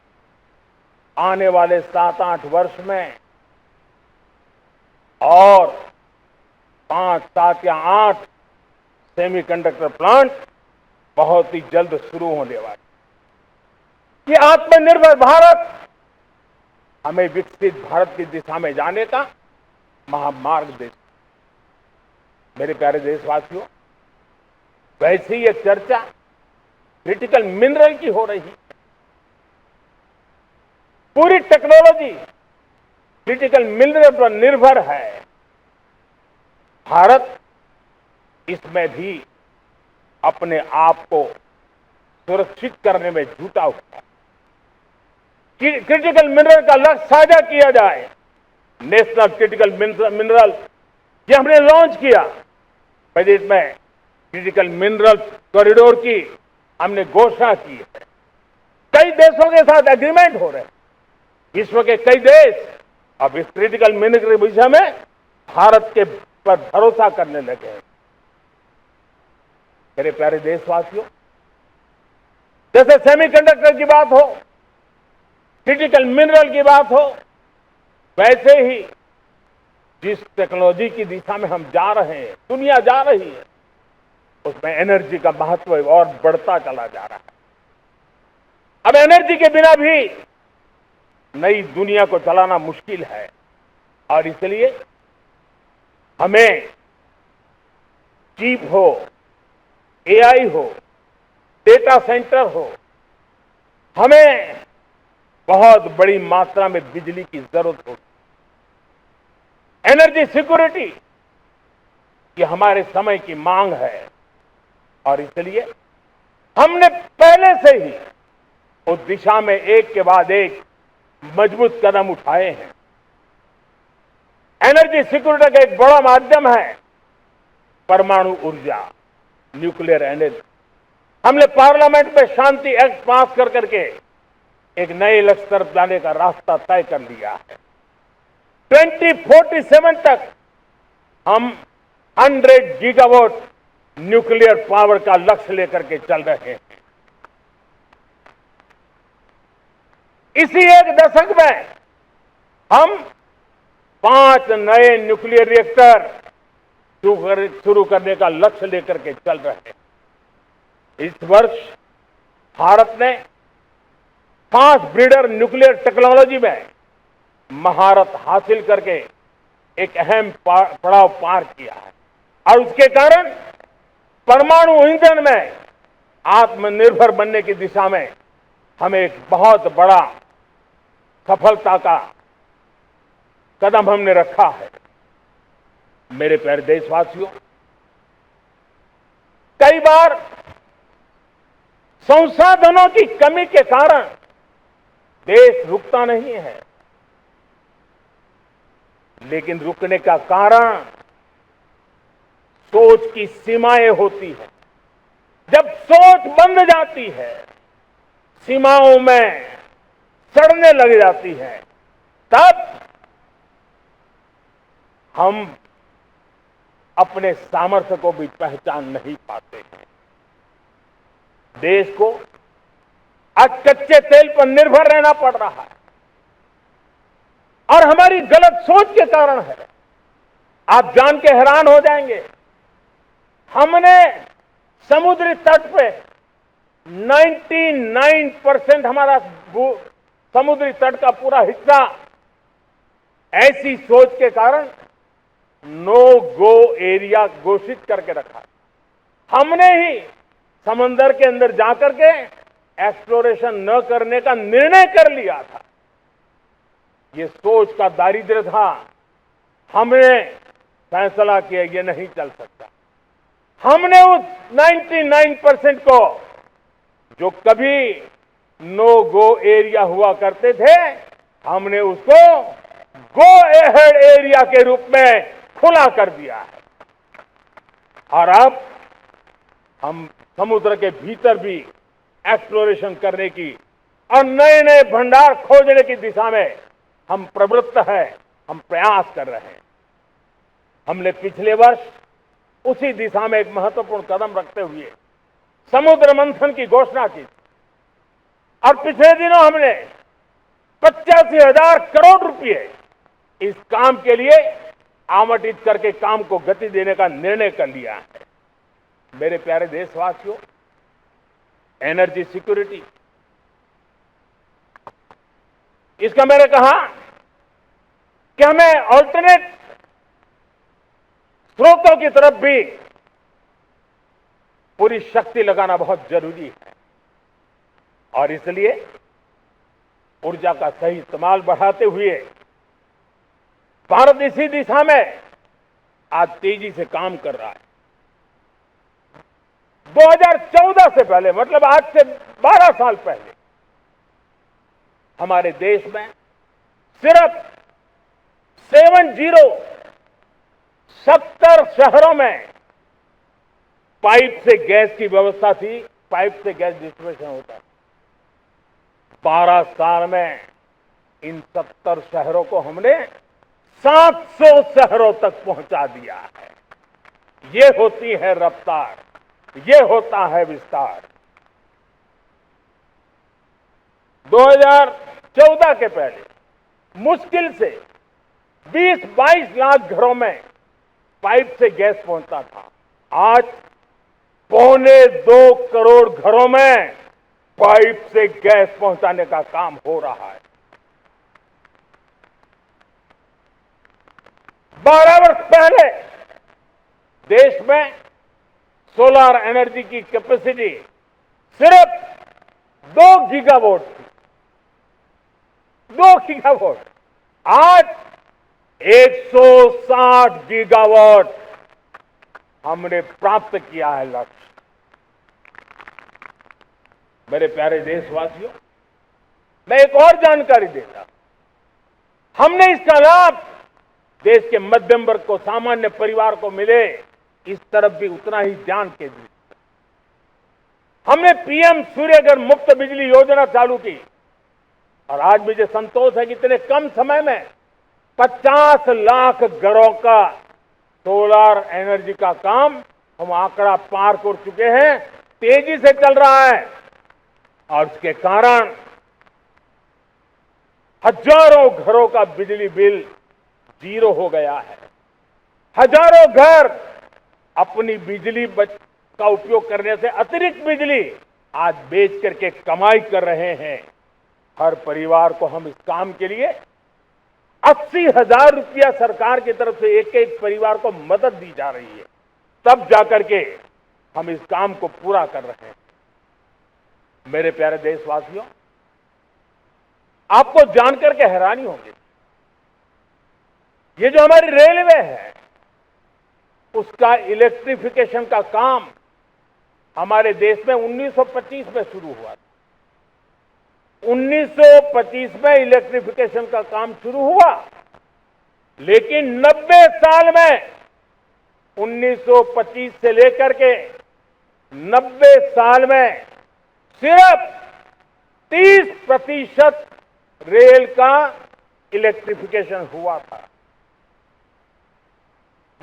आने वाले 7-8 वर्ष में और 5, 7 या 8 सेमीकंडक्टर प्लांट बहुत ही जल्द शुरू होने वाले। ये आत्मनिर्भर भारत हमें विकसित भारत की दिशा में जाने का महामार्ग दे। मेरे प्यारे देशवासियों, वैसे ही एक चर्चा क्रिटिकल मिनरल की हो रही है। पूरी टेक्नोलॉजी क्रिटिकल मिनरल पर निर्भर है। भारत इसमें भी अपने आप को सुरक्षित करने में जुटा हुआ है। क्रिटिकल मिनरल का लक्ष्य साझा किया जाए। नेशनल क्रिटिकल मिनरल ये हमने लॉन्च किया। बजट में क्रिटिकल मिनरल कॉरिडोर की हमने घोषणा की है। कई देशों के साथ एग्रीमेंट हो रहे हैं। विश्व के कई देश अब इस क्रिटिकल मिनरल के विषय में भारत के पर भरोसा करने लगे हैं। मेरे प्यारे देशवासियों, जैसे सेमीकंडक्टर की बात हो, क्रिटिकल मिनरल की बात हो, वैसे ही जिस टेक्नोलॉजी की दिशा में हम जा रहे हैं, दुनिया जा रही है, उसमें एनर्जी का महत्व और बढ़ता चला जा रहा है। अब एनर्जी के बिना भी नई दुनिया को चलाना मुश्किल है और इसलिए हमें चिप हो, एआई हो, डेटा सेंटर हो, हमें बहुत बड़ी मात्रा में बिजली की जरूरत होगी। एनर्जी सिक्योरिटी ये हमारे समय की मांग है और इसलिए हमने पहले से ही उस दिशा में एक के बाद एक मजबूत कदम उठाए हैं। एनर्जी सिक्योरिटी का एक बड़ा माध्यम है परमाणु ऊर्जा, न्यूक्लियर एनर्जी। हमने पार्लियामेंट में शांति एक्ट पास कर करके एक नए लक्ष्य तरफ जाने का रास्ता तय कर लिया है। 2047 तक हम 100 गीगावाट न्यूक्लियर पावर का लक्ष्य लेकर के चल रहे हैं। इसी एक दशक में हम 5 नए न्यूक्लियर रिएक्टर शुरू करने का लक्ष्य लेकर के चल रहे हैं। इस वर्ष भारत ने फास्ट ब्रीडर न्यूक्लियर टेक्नोलॉजी में महारत हासिल करके एक अहम पड़ाव पार किया है और उसके कारण परमाणु ईंधन में आत्मनिर्भर बनने की दिशा में हमें एक बहुत बड़ा सफलता का कदम हमने रखा है। मेरे प्यारे देशवासियों, कई बार संसाधनों की कमी के कारण देश रुकता नहीं है, लेकिन रुकने का कारण सोच की सीमाएं होती है। जब सोच बंध जाती है, सीमाओं में सड़ने लग जाती है, तब हम अपने सामर्थ्य को भी पहचान नहीं पाते हैं। देश को आज कच्चे तेल पर निर्भर रहना पड़ रहा है और हमारी गलत सोच के कारण है। आप जान के हैरान हो जाएंगे, हमने समुद्री तट पे 99% हमारा समुद्री तट का पूरा हिस्सा ऐसी सोच के कारण नो गो एरिया घोषित करके रखा। हमने ही समंदर के अंदर जाकर के एक्सप्लोरेशन न करने का निर्णय कर लिया था। ये सोच का दारिद्र्य था। हमने फैसला किया ये नहीं चल सकता। हमने उस 99% को, जो कभी नो गो एरिया हुआ करते थे, हमने उसको गो एहेड एरिया के रूप में खुला कर दिया है और अब हम समुद्र के भीतर भी एक्सप्लोरेशन करने की और नए नए भंडार खोजने की दिशा में हम प्रवृत्त हैं, हम प्रयास कर रहे हैं। हमने पिछले वर्ष उसी दिशा में एक महत्वपूर्ण कदम रखते हुए समुद्र मंथन की घोषणा की और पिछले दिनों हमने 85,000 करोड़ रुपए इस काम के लिए आवंटित करके काम को गति देने का निर्णय कर लिया है। मेरे प्यारे देशवासियों, एनर्जी सिक्योरिटी, इसका मैंने कहा कि हमें ऑल्टरनेट स्रोतों की तरफ भी पूरी शक्ति लगाना बहुत जरूरी है और इसलिए ऊर्जा का सही इस्तेमाल बढ़ाते हुए भारत इसी दिशा में आज तेजी से काम कर रहा है। 2014 से पहले, मतलब आज से 12 साल पहले, हमारे देश में सिर्फ 70 शहरों में पाइप से गैस की व्यवस्था थी, पाइप से गैस डिस्ट्रीब्यूशन होता था। 12 साल में इन 70 शहरों को हमने 700 शहरों तक पहुंचा दिया है। ये होती है रफ्तार, ये होता है विस्तार। 2014 के पहले मुश्किल से 20-22 लाख घरों में पाइप से गैस पहुंचता था। आज 2.25 करोड़ घरों में पाइप से गैस पहुंचाने का काम हो रहा है। 12 वर्ष पहले देश में सोलर एनर्जी की कैपेसिटी सिर्फ 2 गीगावाट थी। 2 गीगावाट, आज 160 गीगावाट हमने प्राप्त किया है लक्ष्य। मेरे प्यारे देशवासियों, मैं एक और जानकारी देता हूं। हमने इसका लाभ देश के मध्यम वर्ग को, सामान्य परिवार को मिले, इस तरफ भी उतना ही ध्यान केंद्रित। हमने पीएम सूर्यघर मुफ्त बिजली योजना चालू की और आज मुझे संतोष है कि इतने कम समय में 50 लाख घरों का सोलर एनर्जी का काम हम आंकड़ा पार कर चुके हैं। तेजी से चल रहा है और इसके कारण हजारों घरों का बिजली बिल 0 हो गया है। हजारों घर अपनी बिजली का उपयोग करने से अतिरिक्त बिजली आज बेच करके कमाई कर रहे हैं। हर परिवार को हम इस काम के लिए 80,000 रुपया सरकार की तरफ से एक एक परिवार को मदद दी जा रही है, तब जाकर के हम इस काम को पूरा कर रहे हैं। मेरे प्यारे देशवासियों, आपको जानकर के हैरानी होगी, ये जो हमारी रेलवे है उसका इलेक्ट्रिफिकेशन का काम हमारे देश में 1925 में शुरू हुआ था। 1925 में इलेक्ट्रिफिकेशन का काम शुरू हुआ, लेकिन 90 साल में 1925 से लेकर के 90 साल में सिर्फ 30% रेल का इलेक्ट्रिफिकेशन हुआ था।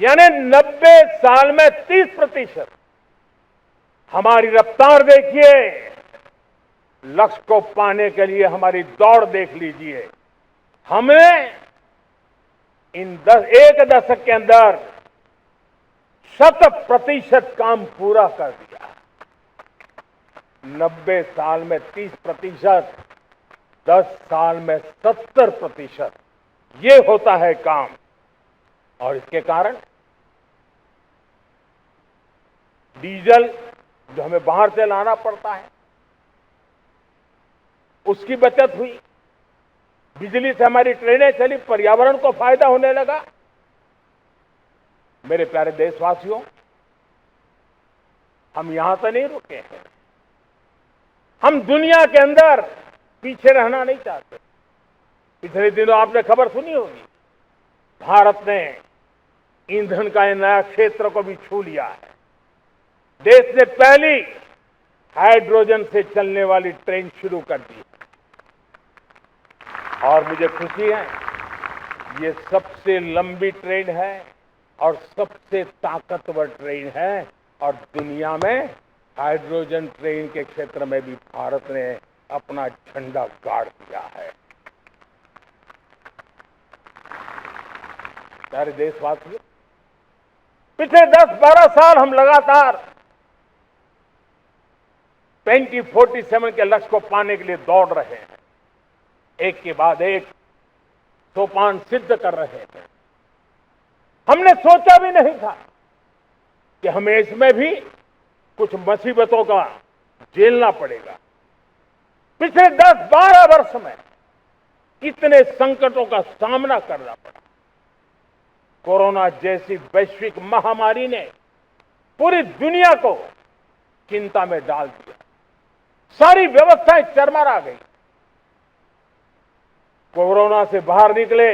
यानी 90 साल में 30%। हमारी रफ्तार देखिए, लक्ष्य को पाने के लिए हमारी दौड़ देख लीजिए। हमने एक दशक के अंदर 100% काम पूरा कर दिया। 90 साल में 30%, 10 साल में 70%, ये होता है काम। और इसके कारण डीजल जो हमें बाहर से लाना पड़ता है उसकी बचत हुई, बिजली से हमारी ट्रेनें चली, पर्यावरण को फायदा होने लगा। मेरे प्यारे देशवासियों, हम यहां से नहीं रुके हैं, हम दुनिया के अंदर पीछे रहना नहीं चाहते। पिछले दिनों आपने खबर सुनी होगी, भारत ने ईंधन का नया क्षेत्र को भी छू लिया है। देश ने पहली हाइड्रोजन से चलने वाली ट्रेन शुरू कर दी और मुझे खुशी है, ये सबसे लंबी ट्रेन है और सबसे ताकतवर ट्रेन है और दुनिया में हाइड्रोजन ट्रेन के क्षेत्र में भी भारत ने अपना झंडा गाड़ दिया है। प्यारे देशवासियों, पिछले 10-12 साल हम लगातार 2047 के लक्ष्य को पाने के लिए दौड़ रहे हैं, एक के बाद एक सोपान सिद्ध कर रहे हैं। हमने सोचा भी नहीं था कि हमें इसमें भी कुछ मुसीबतों का झेलना पड़ेगा। पिछले 10-12 वर्ष में कितने संकटों का सामना करना पड़ा। कोरोना जैसी वैश्विक महामारी ने पूरी दुनिया को चिंता में डाल दिया। सारी व्यवस्थाएं चरमरा गई। कोरोना से बाहर निकले,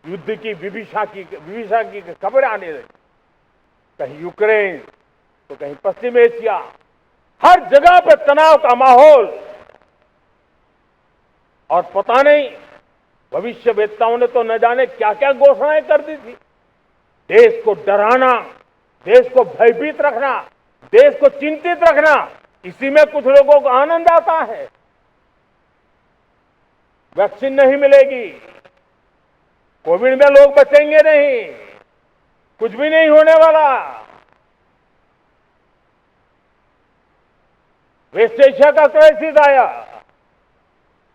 युद्ध की विभीषा की खबरें आने लगी। कहीं यूक्रेन तो कहीं पश्चिम एशिया, हर जगह पर तनाव का माहौल। और पता नहीं भविष्यवेत्ताओं ने तो न जाने क्या क्या घोषणाएं कर दी थी। देश को डराना, देश को भयभीत रखना, देश को चिंतित रखना, इसी में कुछ लोगों को आनंद आता है। वैक्सीन नहीं मिलेगी, कोविड में लोग बचेंगे नहीं, कुछ भी नहीं होने वाला। वेस्ट एशिया का क्राइसिस आया,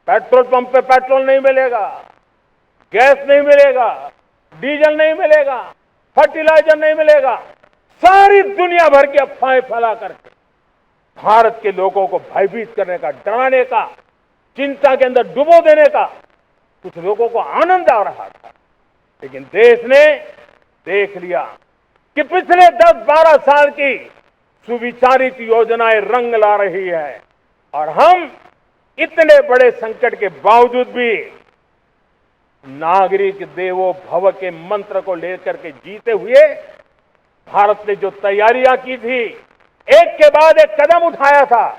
पेट्रोल पंप पे पेट्रोल नहीं मिलेगा, गैस नहीं मिलेगा, डीजल नहीं मिलेगा, फर्टिलाइजर नहीं मिलेगा। सारी दुनिया भर की अफवाहें फैला करके भारत के लोगों को भयभीत करने का, डराने का, चिंता के अंदर डुबो देने का कुछ लोगों को आनंद आ रहा था। लेकिन देश ने देख लिया कि पिछले 10-12 साल की सुविचारित योजनाएं रंग ला रही है और हम इतने बड़े संकट के बावजूद भी नागरिक देवो भव के मंत्र को लेकर के जीते हुए भारत ने जो तैयारियां की थी, एक के बाद एक कदम उठाया था।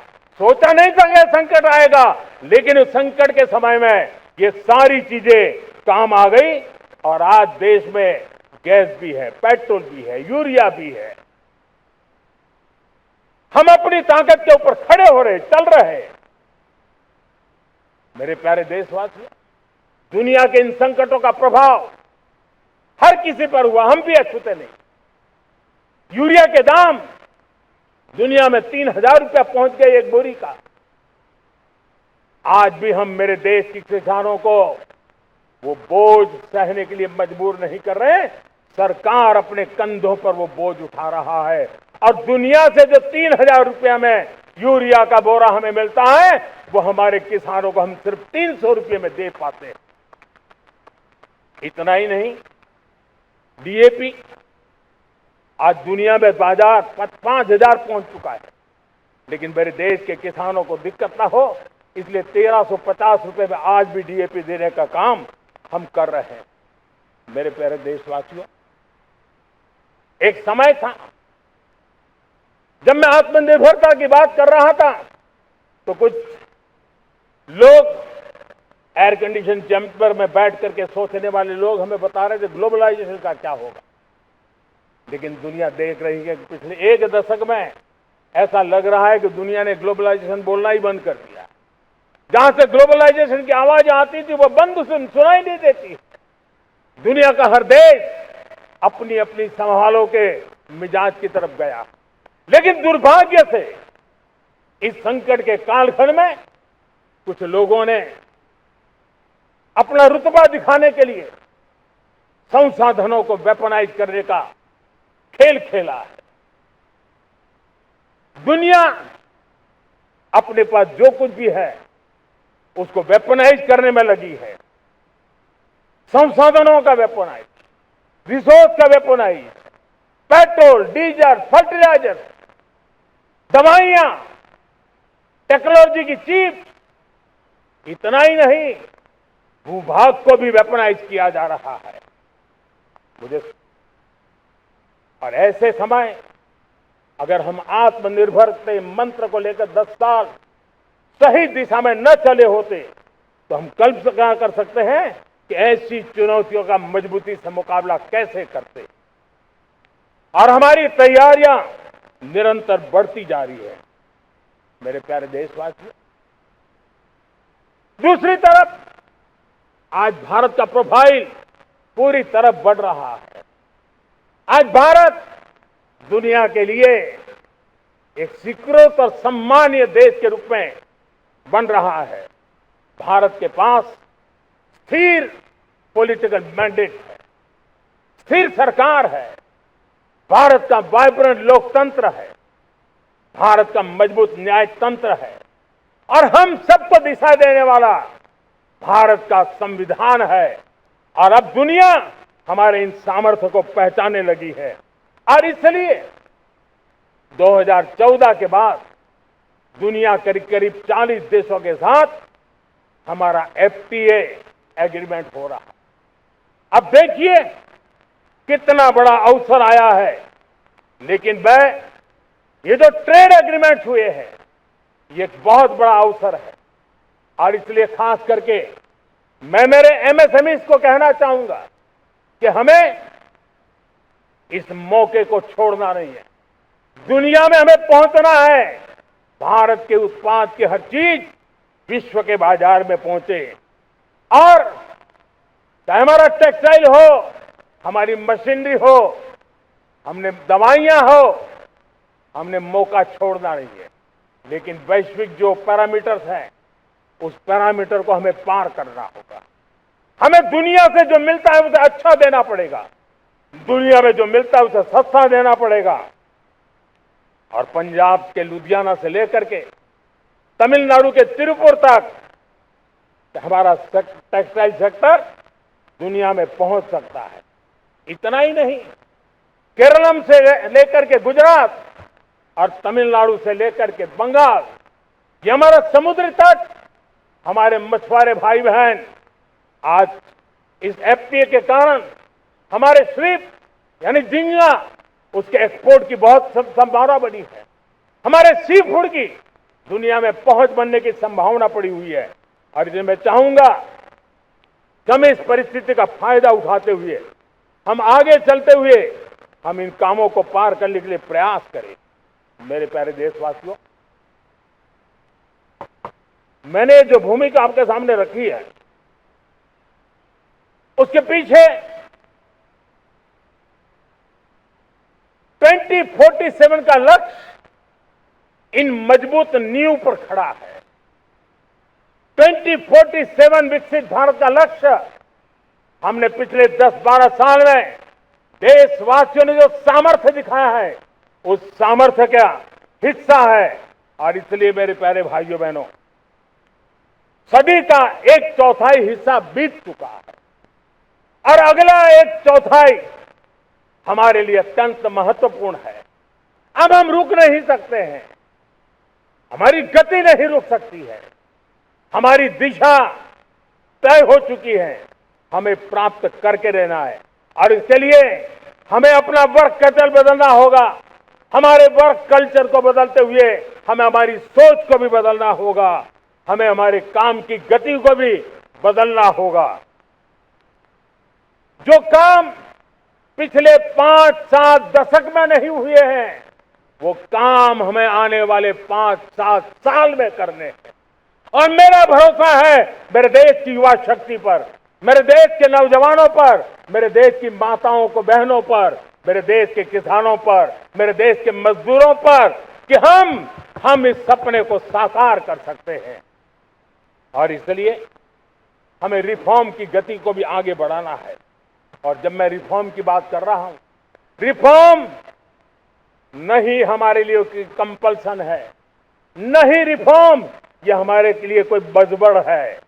सोचा नहीं था कि संकट आएगा, लेकिन उस संकट के समय में ये सारी चीजें काम आ गई और आज देश में गैस भी है, पेट्रोल भी है, यूरिया भी है। हम अपनी ताकत के ऊपर खड़े हो रहे, चल रहे। मेरे प्यारे देशवासियों, दुनिया के इन संकटों का प्रभाव हर किसी पर हुआ, हम भी अछूते नहीं। यूरिया के दाम दुनिया में 3,000 रुपया पहुंच गए एक बोरी का। आज भी हम मेरे देश के किसानों को वो बोझ सहने के लिए मजबूर नहीं कर रहे। सरकार अपने कंधों पर वो बोझ उठा रहा है और दुनिया से जो 3,000 रुपया में यूरिया का बोरा हमें मिलता है, वो हमारे किसानों को हम सिर्फ 300 रुपये में दे पाते हैं। इतना ही नहीं, डीएपी आज दुनिया में बाजार 5,000 पहुंच चुका है। लेकिन मेरे देश के किसानों को दिक्कत ना हो, इसलिए 1,350 रुपये में आज भी डीएपी देने का काम हम कर रहे हैं। मेरे प्यारे देशवासियों, एक समय था जब मैं आत्मनिर्भरता की बात कर रहा था तो कुछ लोग एयर कंडीशन चैम्बर में बैठ करके सोचने वाले लोग हमें बता रहे थे ग्लोबलाइजेशन का क्या होगा। लेकिन दुनिया देख रही है कि पिछले एक दशक में ऐसा लग रहा है कि दुनिया ने ग्लोबलाइजेशन बोलना ही बंद कर दिया। जहां से ग्लोबलाइजेशन की आवाज आती थी वो बंद सुनाई नहीं देती। दुनिया का हर देश अपनी अपनी संभालों के मिजाज की तरफ गया। लेकिन दुर्भाग्य से इस संकट के कालखंड में कुछ लोगों ने अपना रुतबा दिखाने के लिए संसाधनों को वेपनाइज करने का खेल खेला है। दुनिया अपने पास जो कुछ भी है उसको वेपनाइज करने में लगी है। संसाधनों का वेपनाइज, रिसोर्स का वेपनाइज, पेट्रोल, डीजल, फर्टिलाइजर, दवाइयां, टेक्नोलॉजी की चीप। इतना ही नहीं, भूभाग को भी वेपनाइज किया जा रहा है। और ऐसे समय अगर हम आत्मनिर्भर के मंत्र को लेकर 10 साल सही दिशा में न चले होते तो हम कल्पना कर सकते हैं कि ऐसी चुनौतियों का मजबूती से मुकाबला कैसे करते। और हमारी तैयारियां निरंतर बढ़ती जा रही है। मेरे प्यारे देशवासियों, दूसरी तरफ आज भारत का प्रोफाइल पूरी तरफ बढ़ रहा है। आज भारत दुनिया के लिए एक स्वीकृत और सम्मानीय देश के रूप में बन रहा है। भारत के पास स्थिर पॉलिटिकल मैंडेट है, स्थिर सरकार है, भारत का वाइब्रेंट लोकतंत्र है, भारत का मजबूत न्यायतंत्र है और हम सबको दिशा देने वाला भारत का संविधान है। और अब दुनिया हमारे इन सामर्थ्य को पहचानने लगी है और इसलिए 2014 के बाद दुनिया करीब करीब 40 देशों के साथ हमारा FTA एग्रीमेंट हो रहा है। अब देखिए कितना बड़ा अवसर आया है, लेकिन ये जो ट्रेड एग्रीमेंट हुए हैं ये एक बहुत बड़ा अवसर है और इसलिए खास करके मैं मेरे MSMEs को कहना चाहूंगा कि हमें इस मौके को छोड़ना नहीं है। दुनिया में हमें पहुंचना है, भारत के उत्पाद की हर चीज विश्व के बाजार में पहुंचे और चाहे हमारा टेक्सटाइल हो, हमारी मशीनरी हो, हमने दवाइयां हो, हमने मौका छोड़ना नहीं है। लेकिन वैश्विक जो पैरामीटर्स हैं उस पैरामीटर को हमें पार करना होगा। हमें दुनिया से जो मिलता है उसे अच्छा देना पड़ेगा, दुनिया में जो मिलता है उसे सस्ता देना पड़ेगा। और पंजाब के लुधियाना से लेकर के तमिलनाडु के तिरुपुर तक हमारा टेक्सटाइल सेक्टर दुनिया में पहुंच सकता है। इतना ही नहीं, केरलम से लेकर के गुजरात और तमिलनाडु से लेकर के बंगाल, ये हमारा समुद्री तट, हमारे मछुआरे भाई बहन आज इस FTA के कारण हमारे श्रिप यानी झींगा उसके एक्सपोर्ट की बहुत संभावना बनी है। हमारे सी फूड की दुनिया में पहुंच बनने की संभावना पड़ी हुई है और इसलिए मैं चाहूंगा कि हम इस परिस्थिति का फायदा उठाते हुए, हम आगे चलते हुए हम इन कामों को पार करने के लिए प्रयास करें। मेरे प्यारे देशवासियों, मैंने जो भूमिका आपके सामने रखी है उसके पीछे 2047 का लक्ष्य इन मजबूत नींव पर खड़ा है। 2047 विकसित भारत का लक्ष्य हमने पिछले 10-12 साल में देशवासियों ने जो सामर्थ्य दिखाया है उस सामर्थ्य का हिस्सा है और इसलिए मेरे प्यारे भाइयों बहनों, सदी का 1/4 हिस्सा बीत चुका है और अगला 1/4 हमारे लिए अत्यंत महत्वपूर्ण है। अब हम रुक नहीं सकते हैं, हमारी गति नहीं रुक सकती है, हमारी दिशा तय हो चुकी है, हमें प्राप्त करके रहना है और इसके लिए हमें अपना वर्क कल्चर बदलना होगा। हमारे वर्क कल्चर को बदलते हुए हमें हमारी सोच को भी बदलना होगा, हमें हमारे काम की गति को भी बदलना होगा। जो काम पिछले 5-7 दशक में नहीं हुए हैं वो काम हमें आने वाले 5-7 साल में करने हैं और मेरा भरोसा है मेरे देश की युवा शक्ति पर, मेरे देश के नौजवानों पर, मेरे देश की माताओं को बहनों पर, मेरे देश के किसानों पर, मेरे देश के मजदूरों पर कि हम इस सपने को साकार कर सकते हैं। और इसलिए हमें रिफॉर्म की गति को भी आगे बढ़ाना है। और जब मैं रिफॉर्म की बात कर रहा हूं, रिफॉर्म नहीं हमारे लिए कोई कंपल्सन है, नहीं रिफॉर्म ये हमारे के लिए कोई बजबड़ है,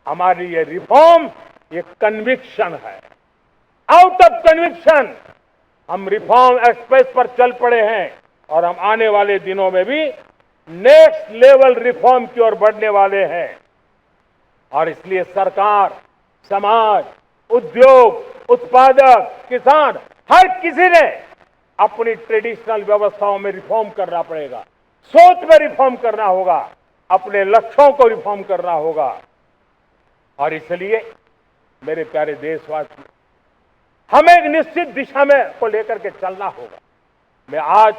हमारे लिए रिफॉर्म ये कन्विक्शन है। आउट ऑफ कन्विक्शन हम रिफॉर्म एक्सप्रेस पर चल पड़े हैं और हम आने वाले दिनों में भी नेक्स्ट लेवल रिफॉर्म की ओर बढ़ने वाले हैं। और इसलिए सरकार, समाज, उद्योग, उत्पादक, किसान, हर किसी ने अपनी ट्रेडिशनल व्यवस्थाओं में रिफॉर्म करना पड़ेगा, सोच में रिफॉर्म करना होगा, अपने लक्ष्यों को रिफॉर्म करना होगा। और इसलिए मेरे प्यारे देशवासी, हमें एक निश्चित दिशा में को लेकर के चलना होगा। मैं आज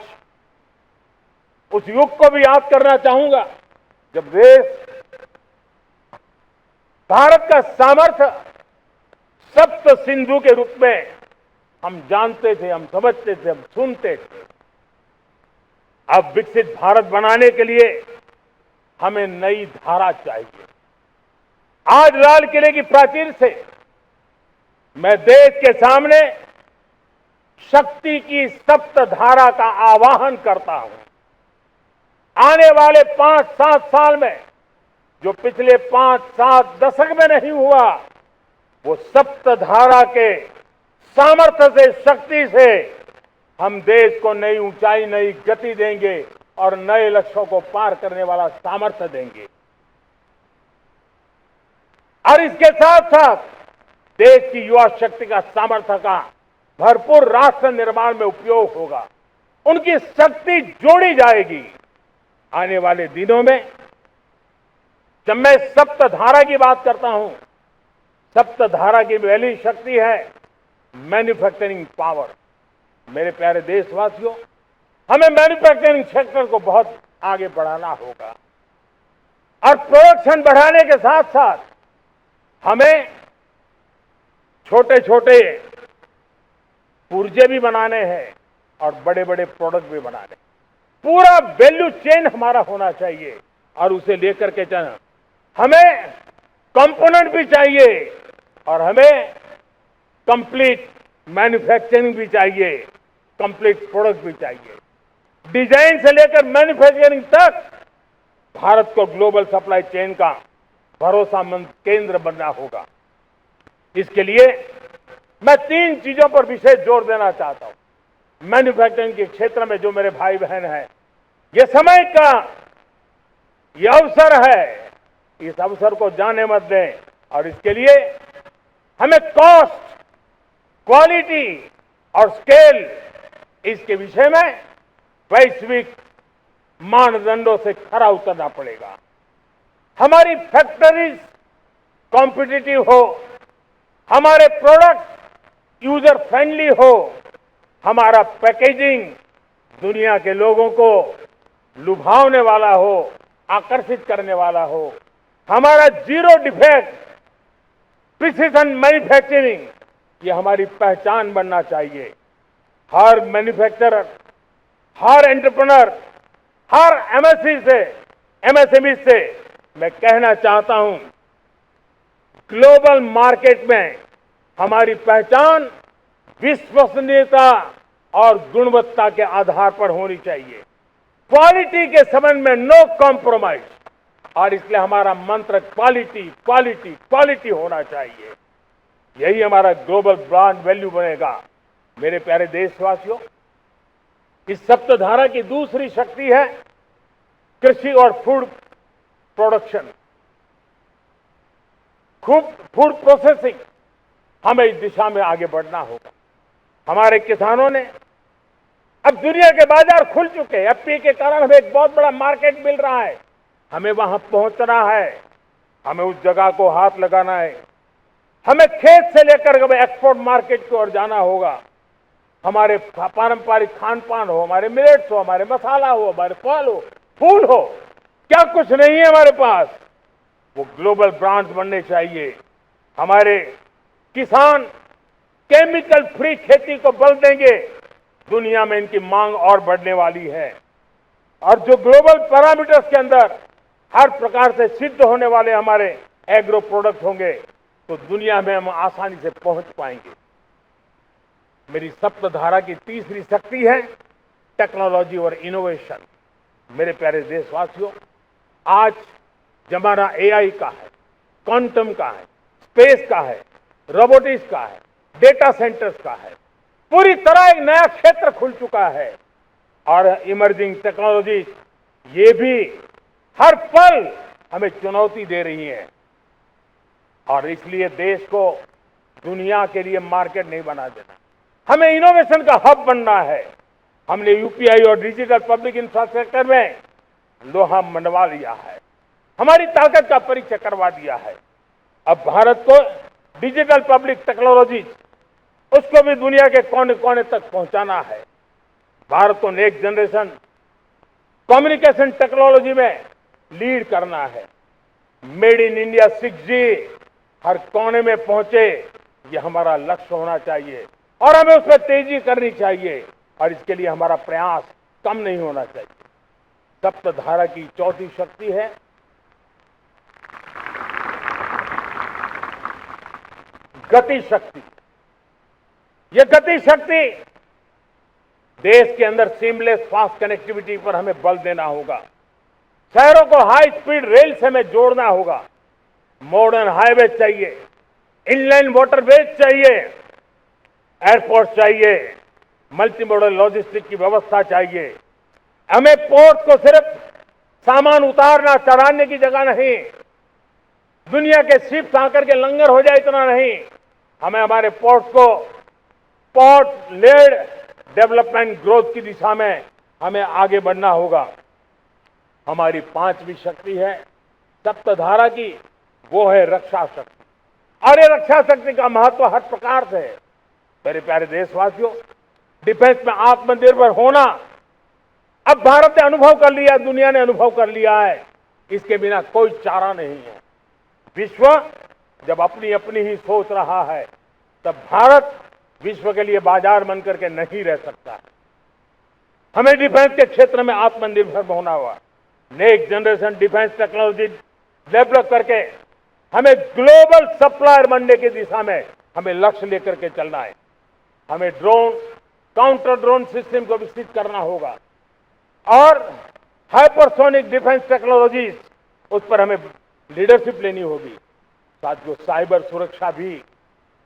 उस युग को भी याद करना चाहूंगा जब देश, भारत का सामर्थ्य सप्त सिंधु के रूप में हम जानते थे, हम समझते थे, हम सुनते थे। अब विकसित भारत बनाने के लिए हमें नई धारा चाहिए। आज लाल किले की प्राचीर से मैं देश के सामने शक्ति की सप्त धारा का आवाहन करता हूं। आने वाले 5-7 साल में जो पिछले 5-7 दशक में नहीं हुआ, वो सप्त धारा के सामर्थ्य से, शक्ति से हम देश को नई ऊंचाई, नई गति देंगे और नए लक्ष्यों को पार करने वाला सामर्थ्य देंगे। और इसके साथ साथ देश की युवा शक्ति का सामर्थ्य का भरपूर राष्ट्र निर्माण में उपयोग होगा। उनकी शक्ति जोड़ी जाएगी। आने वाले दिनों में जब मैं सप्तधारा की बात करता हूं, सप्तधारा की पहली शक्ति है मैन्युफैक्चरिंग पावर। मेरे प्यारे देशवासियों, हमें मैन्युफैक्चरिंग सेक्टर को बहुत आगे बढ़ाना होगा और प्रोडक्शन बढ़ाने के साथ साथ हमें छोटे छोटे पुर्जे भी बनाने हैं और बड़े बड़े प्रोडक्ट भी बनाने। पूरा वैल्यू चेन हमारा होना चाहिए और उसे लेकर के चलना। हमें कंपोनेंट भी चाहिए और हमें कंप्लीट मैन्युफैक्चरिंग भी चाहिए, कंप्लीट प्रोडक्ट भी चाहिए। डिजाइन से लेकर मैन्युफैक्चरिंग तक भारत को ग्लोबल सप्लाई चेन का भरोसामंद केंद्र बनना होगा। इसके लिए मैं 3 चीजों पर विशेष जोर देना चाहता हूं। मैन्युफैक्चरिंग के क्षेत्र में जो मेरे भाई बहन हैं, ये समय का ये अवसर है, इस अवसर को जाने मत दें और इसके लिए हमें कॉस्ट, क्वालिटी और स्केल, इसके विषय में वैश्विक मानदंडों से खरा उतरना पड़ेगा। हमारी फैक्ट्रीज कॉम्पिटिटिव हो, हमारे प्रोडक्ट यूजर फ्रेंडली हो, हमारा पैकेजिंग दुनिया के लोगों को लुभावने वाला हो, आकर्षित करने वाला हो, हमारा जीरो डिफेक्ट प्रिसिजन मैन्युफैक्चरिंग, ये हमारी पहचान बनना चाहिए। हर मैन्युफैक्चरर, हर एंटरप्रेन्योर, हर एमएसएमई से मैं कहना चाहता हूं, ग्लोबल मार्केट में हमारी पहचान विश्वसनीयता और गुणवत्ता के आधार पर होनी चाहिए। क्वालिटी के संबंध में नो कॉम्प्रोमाइज, और इसलिए हमारा मंत्र क्वालिटी, क्वालिटी, क्वालिटी होना चाहिए। यही हमारा ग्लोबल ब्रांड वैल्यू बनेगा। मेरे प्यारे देशवासियों, इस सप्तधारा की दूसरी शक्ति है कृषि और फूड प्रोडक्शन, फूड प्रोसेसिंग। हमें इस दिशा में आगे बढ़ना होगा। हमारे किसानों ने, अब दुनिया के बाजार खुल चुके हैं, एफपीए के कारण हमें एक बहुत बड़ा मार्केट मिल रहा है। हमें वहां पहुंचना है, हमें उस जगह को हाथ लगाना है। हमें खेत से लेकर एक्सपोर्ट मार्केट की ओर जाना होगा। हमारे पारंपरिक खान पान हो, हमारे मिलेट्स हो, हमारे मसाला हो, हमारे फल हो, फूल हो, क्या कुछ नहीं है हमारे पास, वो ग्लोबल ब्रांड्स बनने चाहिए। हमारे किसान केमिकल फ्री खेती को बल देंगे, दुनिया में इनकी मांग और बढ़ने वाली है। और जो ग्लोबल पैरामीटर्स के अंदर हर प्रकार से सिद्ध होने वाले हमारे एग्रो प्रोडक्ट होंगे, तो दुनिया में हम आसानी से पहुंच पाएंगे। मेरी सप्तधारा की तीसरी शक्ति है टेक्नोलॉजी और इनोवेशन। मेरे प्यारे देशवासियों, आज जमाना एआई का है, क्वांटम का है, स्पेस का है, रोबोटिक्स का है, डेटा सेंटर्स का है। पूरी तरह एक नया क्षेत्र खुल चुका है और इमर्जिंग टेक्नोलॉजी ये भी हर पल हमें चुनौती दे रही है। और इसलिए देश को दुनिया के लिए मार्केट नहीं बना देना, हमें इनोवेशन का हब बनना है। हमने यूपीआई और डिजिटल पब्लिक इंफ्रास्ट्रक्चर में लोहा मनवा लिया है, हमारी ताकत का परिचय करवा दिया है। अब भारत को डिजिटल पब्लिक टेक्नोलॉजी, उसको भी दुनिया के कोने कोने तक पहुंचाना है। भारत को नेक्स्ट जनरेशन कम्युनिकेशन टेक्नोलॉजी में लीड करना है। मेड इन इंडिया 6G हर कोने में पहुंचे, ये हमारा लक्ष्य होना चाहिए और हमें उसमें तेजी करनी चाहिए और इसके लिए हमारा प्रयास कम नहीं होना चाहिए। सप्तधारा की चौथी शक्ति है गति शक्ति। ये गति शक्ति देश के अंदर सीमलेस फास्ट कनेक्टिविटी पर हमें बल देना होगा। शहरों को हाई स्पीड रेल से हमें जोड़ना होगा। मॉडर्न हाईवे चाहिए, इनलैंड वाटरवेज चाहिए, एयरपोर्ट चाहिए, मल्टी मॉडल लॉजिस्टिक की व्यवस्था चाहिए। हमें पोर्ट को सिर्फ सामान उतारना चढ़ाने की जगह नहीं, दुनिया के शिप्स आकर के लंगर हो जाए इतना नहीं, हमें हमारे पोर्ट को पोर्ट लेड डेवलपमेंट ग्रोथ की दिशा में हमें आगे बढ़ना होगा। हमारी पांचवी शक्ति है सप्तधारा की, वो है रक्षा शक्ति। और ये रक्षा शक्ति का महत्व हर प्रकार से है। मेरे प्यारे देशवासियों, डिफेंस में आत्मनिर्भर होना अब भारत ने अनुभव कर लिया, दुनिया ने अनुभव कर लिया है, इसके बिना कोई चारा नहीं है। विश्व जब अपनी अपनी ही सोच रहा है, तब भारत विश्व के लिए बाजार बन करके नहीं रह सकता। हमें डिफेंस के क्षेत्र में आत्मनिर्भर होना होगा। Next generation defence technology develop करके हमें ग्लोबल सप्लायर बनने की दिशा में हमें लक्ष्य लेकर के चलना है। हमें ड्रोन, काउंटर ड्रोन सिस्टम को विकसित करना होगा और हाइपरसोनिक डिफेंस टेक्नोलॉजीज, उस पर हमें लीडरशिप लेनी होगी। साथियों, साइबर सुरक्षा भी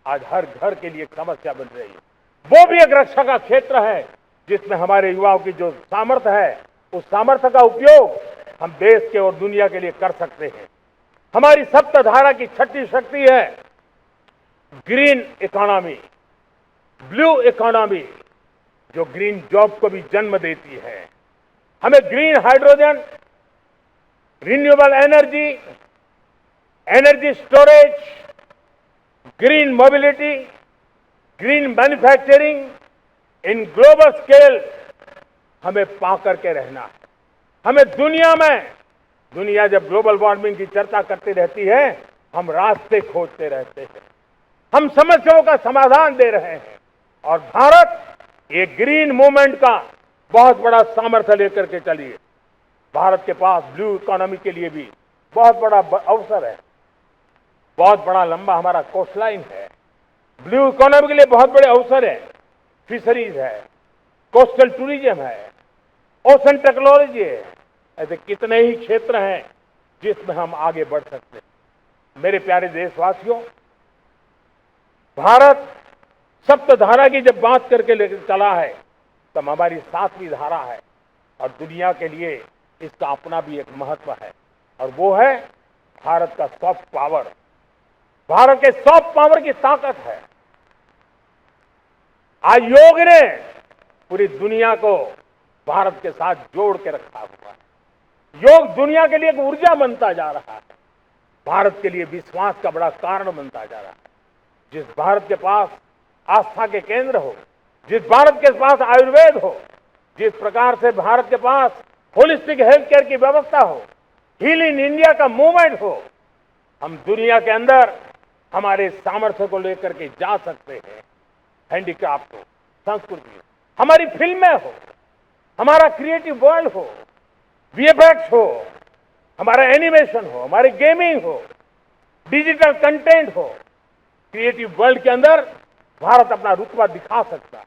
आज हर घर के लिए एक समस्या बन रही है। वो भी एक रक्षा का क्षेत्र है जिसमें हमारे युवाओं की जो सामर्थ्य है, उस सामर्थ्य का उपयोग हम देश के और दुनिया के लिए कर सकते हैं। हमारी सप्तधारा की छठी शक्ति है ग्रीन इकोनॉमी, ब्लू इकोनॉमी, जो ग्रीन जॉब को भी जन्म देती है। हमें green hydrogen, renewable energy, energy storage, green mobility, green manufacturing in global scale हमें पा करके रहना है। हमें दुनिया जब ग्लोबल वार्मिंग की चर्चा करती रहती है, हम रास्ते खोजते रहते हैं, हम समस्याओं का समाधान दे रहे हैं। और भारत ये ग्रीन मूवमेंट का बहुत बड़ा सामर्थ्य लेकर के चलिए। भारत के पास ब्लू इकोनॉमी के लिए भी बहुत बड़ा अवसर है। बहुत बड़ा लंबा हमारा कोस्टलाइन है। ब्लू इकोनॉमी के लिए बहुत बड़े अवसर है। फिशरीज है, कोस्टल टूरिज्म है, ओशन टेक्नोलॉजी है। ऐसे कितने ही क्षेत्र हैं जिसमें हम आगे बढ़ सकते हैं। मेरे प्यारे देशवासियों, भारत सप्तधारा की जब बात करके लेकर चला है, तब हमारी सातवीं धारा है और दुनिया के लिए इसका अपना भी एक महत्व है, और वो है भारत का सॉफ्ट पावर। भारत के सॉफ्ट पावर की ताकत है। आज योग ने पूरी दुनिया को भारत के साथ जोड़ के रखा हुआ है। योग दुनिया के लिए एक ऊर्जा बनता जा रहा है, भारत के लिए विश्वास का बड़ा कारण बनता जा रहा है। जिस भारत के पास आस्था के केंद्र हो, जिस भारत के पास आयुर्वेद हो, जिस प्रकार से भारत के पास होलिस्टिक हेल्थ केयर की व्यवस्था हो, हील इन इंडिया का मूवमेंट हो, हम दुनिया के अंदर हमारे सामर्थ्य को लेकर के जा सकते हैं। हैंडीक्राफ्ट हो, संस्कृति हो, हमारी फिल्में हो, हमारा क्रिएटिव वर्ल्ड हो, वीएफएक्स हो, हमारा एनिमेशन हो, हमारी गेमिंग हो, डिजिटल कंटेंट हो, क्रिएटिव वर्ल्ड के अंदर भारत अपना रुतबा दिखा सकता है।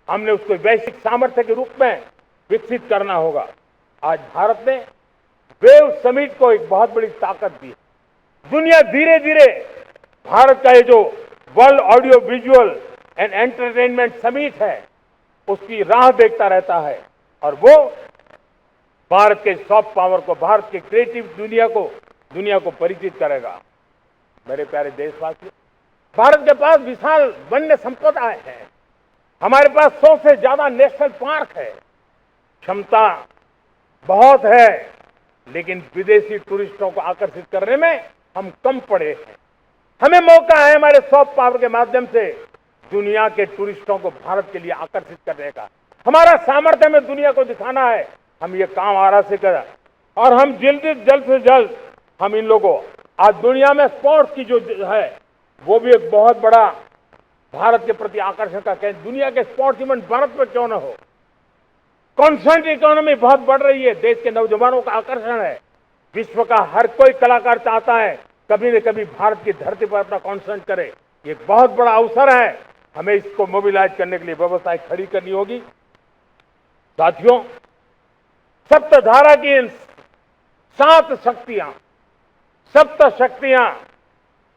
हमने उसको वैश्विक सामर्थ्य के रूप में विकसित करना होगा। आज भारत ने वेव समिट को एक बहुत बड़ी ताकत दी है। दुनिया धीरे धीरे भारत का ये जो world audio visual and entertainment summit है, उसकी राह देखता रहता है, और वो भारत के सॉफ्ट पावर को, भारत के क्रिएटिव दुनिया को परिचित करेगा। मेरे प्यारे देशवासियों, भारत के पास विशाल वन्य संपदाएं हैं। हमारे पास 100 से ज्यादा नेशनल पार्क है। क्षमता बहुत है, लेकिन विदेशी टूरिस्टों को आकर्षित करने में हम कम पड़े हैं। हमें मौका है हमारे सॉफ्ट पावर के माध्यम से दुनिया के टूरिस्टों को भारत के लिए आकर्षित करने का। हमारा सामर्थ्य में दुनिया को दिखाना है। हम ये काम आरा से करें, और हम जल्द से जल्द हम इन लोगों, आज दुनिया में स्पोर्ट्स की जो है, वो भी एक बहुत बड़ा भारत के प्रति आकर्षण का केंद्र। दुनिया के स्पोर्ट्स इवेंट भारत में क्यों न हो। कॉन्स्टेंट इकोनॉमी बहुत बढ़ रही है, देश के नौजवानों का आकर्षण है। विश्व का हर कोई कलाकार चाहता है कभी न कभी भारत की धरती पर अपना कॉन्सर्ट करे। ये बहुत बड़ा अवसर है। हमें इसको मोबिलाइज करने के लिए व्यवस्थाएं खड़ी करनी होगी। साथियों, सप्तधारा की इन 7 शक्तियां, सप्त शक्तियां,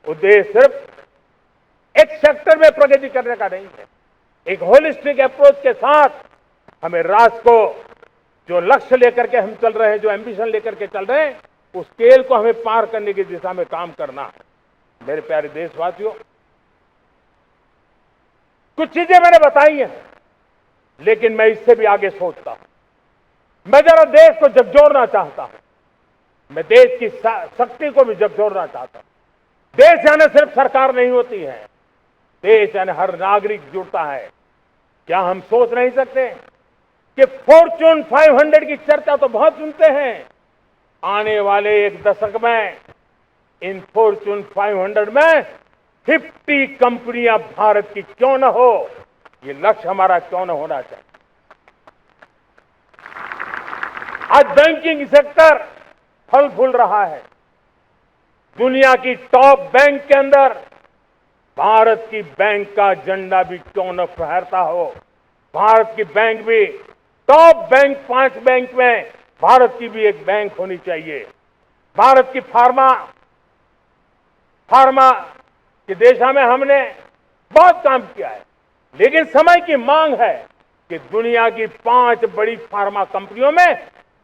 उद्देश्य सिर्फ एक सेक्टर में प्रगति करने का नहीं है। एक होलिस्टिक अप्रोच के साथ हमें राष्ट्र को जो लक्ष्य लेकर के हम चल रहे हैं, जो एम्बिशन लेकर के चल रहे हैं, उस स्केल को हमें पार करने की दिशा में काम करना है। मेरे प्यारे देशवासियों, कुछ चीजें मैंने बताई हैं, लेकिन मैं इससे भी आगे सोचता हूं। मैं जरा देश को झकझोरना चाहता हूं। मैं देश की शक्ति को भी झकझोरना चाहता हूं। देश यानी सिर्फ सरकार नहीं होती है, देश यानी हर नागरिक जुड़ता है। क्या हम सोच नहीं सकते कि फॉर्च्यून 500 की चर्चा तो बहुत सुनते हैं, आने वाले एक दशक में इन फॉर्च्यून 500 में 50 कंपनियां भारत की क्यों न हो, ये लक्ष्य हमारा क्यों न होना चाहिए। आज बैंकिंग सेक्टर फल फूल रहा है। दुनिया की टॉप बैंक के अंदर भारत की बैंक का झंडा भी क्यों न फहरता हो। भारत की बैंक भी टॉप बैंक 5 बैंक में भारत की भी एक बैंक होनी चाहिए। भारत की फार्मा की दिशा में हमने बहुत काम किया है, लेकिन समय की मांग है कि दुनिया की 5 बड़ी फार्मा कंपनियों में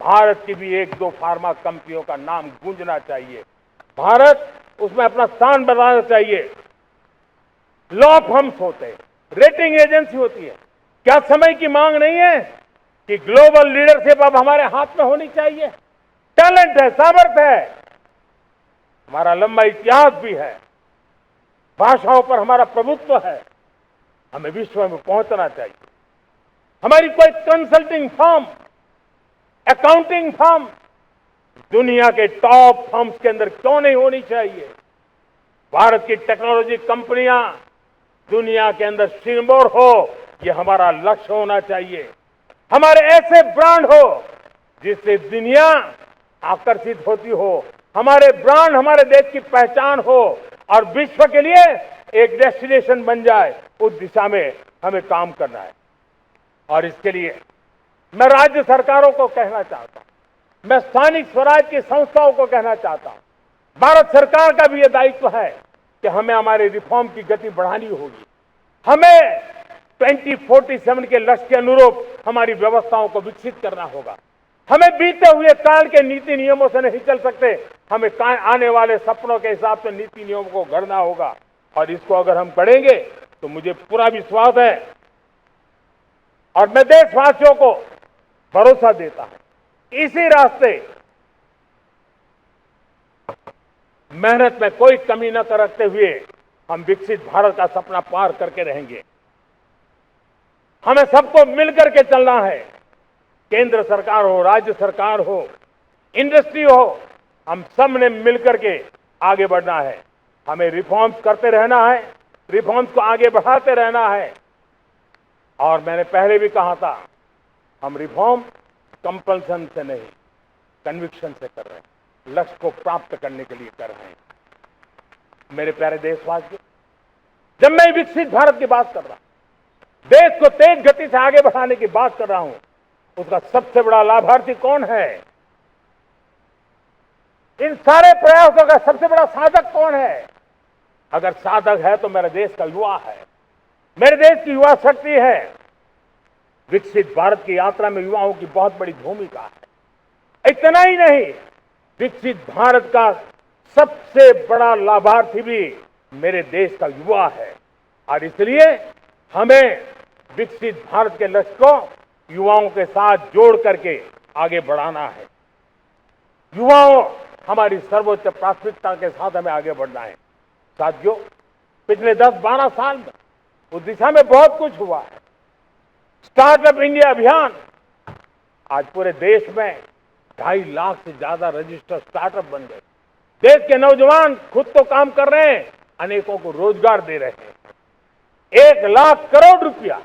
भारत की भी 1-2 फार्मा कंपनियों का नाम गूंजना चाहिए। भारत उसमें अपना स्थान बनाना चाहिए। लॉ फर्म्स होते हैं, रेटिंग एजेंसी होती है। क्या समय की मांग नहीं है कि ग्लोबल लीडरशिप अब हमारे हाथ में होनी चाहिए? टैलेंट है, सामर्थ्य है, हमारा लंबा इतिहास भी है, भाषाओं पर हमारा प्रभुत्व है। हमें विश्व में पहुंचना चाहिए। हमारी कोई कंसल्टिंग फर्म, अकाउंटिंग फर्म दुनिया के टॉप फर्म्स के अंदर क्यों नहीं होनी चाहिए? भारत की टेक्नोलॉजी कंपनियां दुनिया के अंदर सिरमौर हो, ये हमारा लक्ष्य होना चाहिए। हमारे ऐसे ब्रांड हो जिससे दुनिया आकर्षित होती हो, हमारे ब्रांड हमारे देश की पहचान हो और विश्व के लिए एक डेस्टिनेशन बन जाए। उस दिशा में हमें काम करना है। और इसके लिए मैं राज्य सरकारों को कहना चाहता हूं, मैं स्थानिक स्वराज की संस्थाओं को कहना चाहता हूं, भारत सरकार का भी यह दायित्व है कि हमें हमारे रिफॉर्म की गति बढ़ानी होगी। हमें 2047 के लक्ष्य के अनुरूप हमारी व्यवस्थाओं को विकसित करना होगा। हमें बीते हुए काल के नीति नियमों से नहीं चल सकते, हमें आने वाले सपनों के हिसाब से नीति नियमों को गढ़ना होगा। और इसको अगर हम करेंगे तो मुझे पूरा विश्वास है और मैं देशवासियों को भरोसा देता हूं, इसी रास्ते मेहनत में कोई कमी न करते हुए हम विकसित भारत का सपना पार करके रहेंगे। हमें सबको मिलकर के चलना है। केंद्र सरकार हो, राज्य सरकार हो, इंडस्ट्री हो, हम सब ने मिलकर के आगे बढ़ना है। हमें रिफॉर्म्स करते रहना है, रिफॉर्म्स को आगे बढ़ाते रहना है। और मैंने पहले भी कहा था, हम रिफॉर्म कंपल्सन से नहीं, कन्विक्शन से कर रहे हैं, लक्ष्य को प्राप्त करने के लिए कर रहे हैं। मेरे प्यारे देशवासियों, जब मैं विकसित भारत की बात कर रहा हूं, देश को तेज गति से आगे बढ़ाने की बात कर रहा हूं, उसका सबसे बड़ा लाभार्थी कौन है? इन सारे प्रयासों का सबसे बड़ा साधक कौन है? अगर साधक है तो मेरे देश का युवा है, मेरे देश की युवा शक्ति है। विकसित भारत की यात्रा में युवाओं की बहुत बड़ी भूमिका है। इतना ही नहीं, विकसित भारत का सबसे बड़ा लाभार्थी भी मेरे देश का युवा है। और इसलिए हमें विकसित भारत के लक्ष्य को युवाओं के साथ जोड़ करके आगे बढ़ाना है। युवाओं हमारी सर्वोच्च प्राथमिकता के साथ हमें आगे बढ़ना है। साथियों, पिछले 10-12 साल में उस दिशा में बहुत कुछ हुआ है। स्टार्टअप इंडिया अभियान, आज पूरे देश में 2.5 लाख से ज्यादा रजिस्टर्ड स्टार्टअप बन गए। देश के नौजवान खुद तो काम कर रहे हैं, अनेकों को रोजगार दे रहे हैं। 1 लाख करोड़ रुपया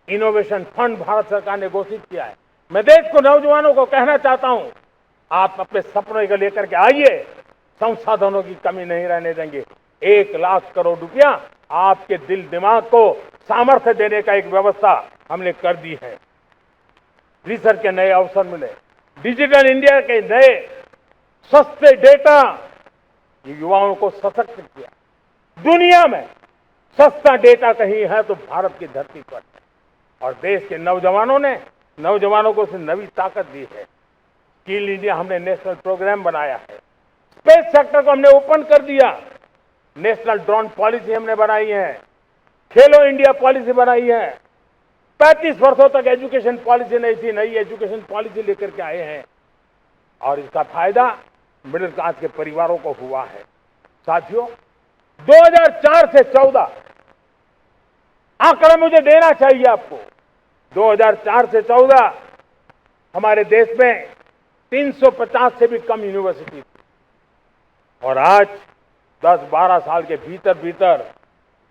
इनोवेशन फंड भारत सरकार ने घोषित किया है। मैं देश को, नौजवानों को कहना चाहता हूं, आप अपने सपनों को लेकर के आइए, संसाधनों की कमी नहीं रहने देंगे। 1 लाख करोड़ रुपया आपके दिल दिमाग को सामर्थ्य देने का एक व्यवस्था हमने कर दी है। रिसर्च के नए अवसर मिले, डिजिटल इंडिया के नए सस्ते डेटा, ये युवाओं को सशक्त किया। दुनिया में सस्ता डेटा कहीं है तो भारत की धरती पर है। और देश के नौजवानों को उसने नई ताकत दी है। स्किल इंडिया हमने नेशनल प्रोग्राम बनाया है। स्पेस सेक्टर को हमने ओपन कर दिया। नेशनल ड्रोन पॉलिसी हमने बनाई है। खेलो इंडिया पॉलिसी बनाई है। 35 वर्षों तक एजुकेशन पॉलिसी नहीं थी, नई एजुकेशन पॉलिसी लेकर के आए हैं और इसका फायदा मिडिल क्लास के परिवारों को हुआ है। साथियों, 2004 से 14 आंकड़ा मुझे देना चाहिए आपको। 2004 से 14 हमारे देश में 350 से भी कम यूनिवर्सिटी थी और आज 10-12 साल के भीतर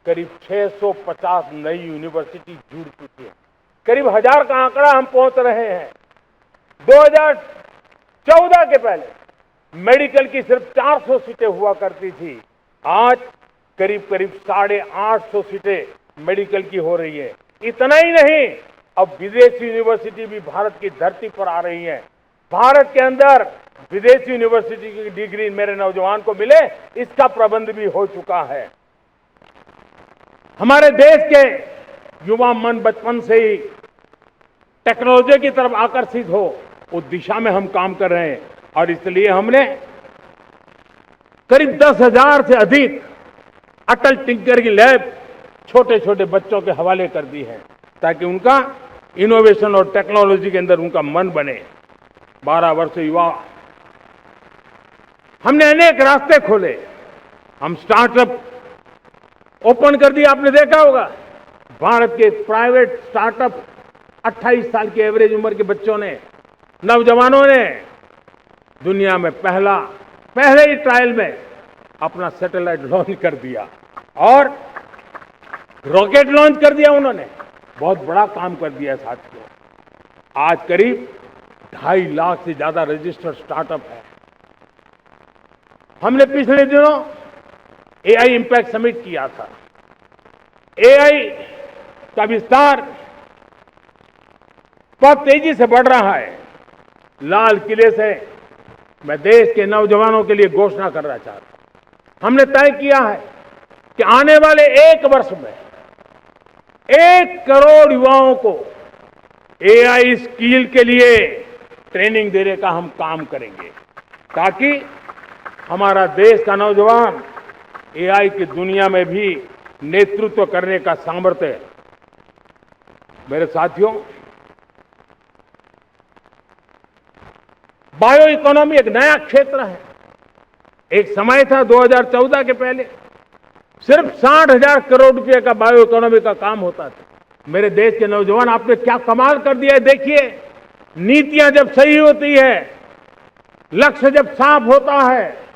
करीब 650 नई यूनिवर्सिटी जुड़ चुकी है। करीब 1000 का आंकड़ा हम पहुंच रहे हैं। 2014 के पहले मेडिकल की सिर्फ 400 सीटें हुआ करती थी। आज करीब 850 सीटें मेडिकल की हो रही है। इतना ही नहीं, अब विदेशी यूनिवर्सिटी भी भारत की धरती पर आ रही है। भारत के अंदर विदेशी यूनिवर्सिटी की डिग्री मेरे नौजवान को मिले, इसका प्रबंध भी हो चुका है। हमारे देश के युवा मन बचपन से ही टेक्नोलॉजी की तरफ आकर्षित हो, उस दिशा में हम काम कर रहे हैं और इसलिए हमने करीब 10,000 से अधिक अटल टिंकरिंग लैब छोटे छोटे बच्चों के हवाले कर दी है ताकि उनका इनोवेशन और टेक्नोलॉजी के अंदर उनका मन बने। 12 वर्ष युवा हमने अनेक रास्ते खोले। हम स्टार्टअप ओपन कर दिया। आपने देखा होगा भारत के प्राइवेट स्टार्टअप 28 साल की एवरेज उम्र के बच्चों ने, नौजवानों ने दुनिया में पहले ही ट्रायल में अपना सैटेलाइट लॉन्च कर दिया और रॉकेट लॉन्च कर दिया। उन्होंने बहुत बड़ा काम कर दिया साथियों। आज करीब 2.5 लाख से ज्यादा रजिस्टर्ड स्टार्टअप है। हमने पिछले दिनों एआई इंपैक्ट समिट किया था। एआई का विस्तार बहुत तेजी से बढ़ रहा है। लाल किले से मैं देश के नौजवानों के लिए घोषणा करना चाहता हूं। हमने तय किया है कि आने वाले 1 वर्ष में 1 करोड़ युवाओं को एआई स्किल के लिए ट्रेनिंग देने का हम काम करेंगे ताकि हमारा देश का नौजवान एआई की दुनिया में भी नेतृत्व करने का सामर्थ्य। मेरे साथियों, बायो इकोनॉमी एक नया क्षेत्र है। एक समय था 2014 के पहले सिर्फ 60,000 करोड़ रुपए का बायो इकोनॉमी का काम होता था। मेरे देश के नौजवान, आपने क्या कमाल कर दिया है। देखिए, नीतियां जब सही होती है, लक्ष्य जब साफ होता है,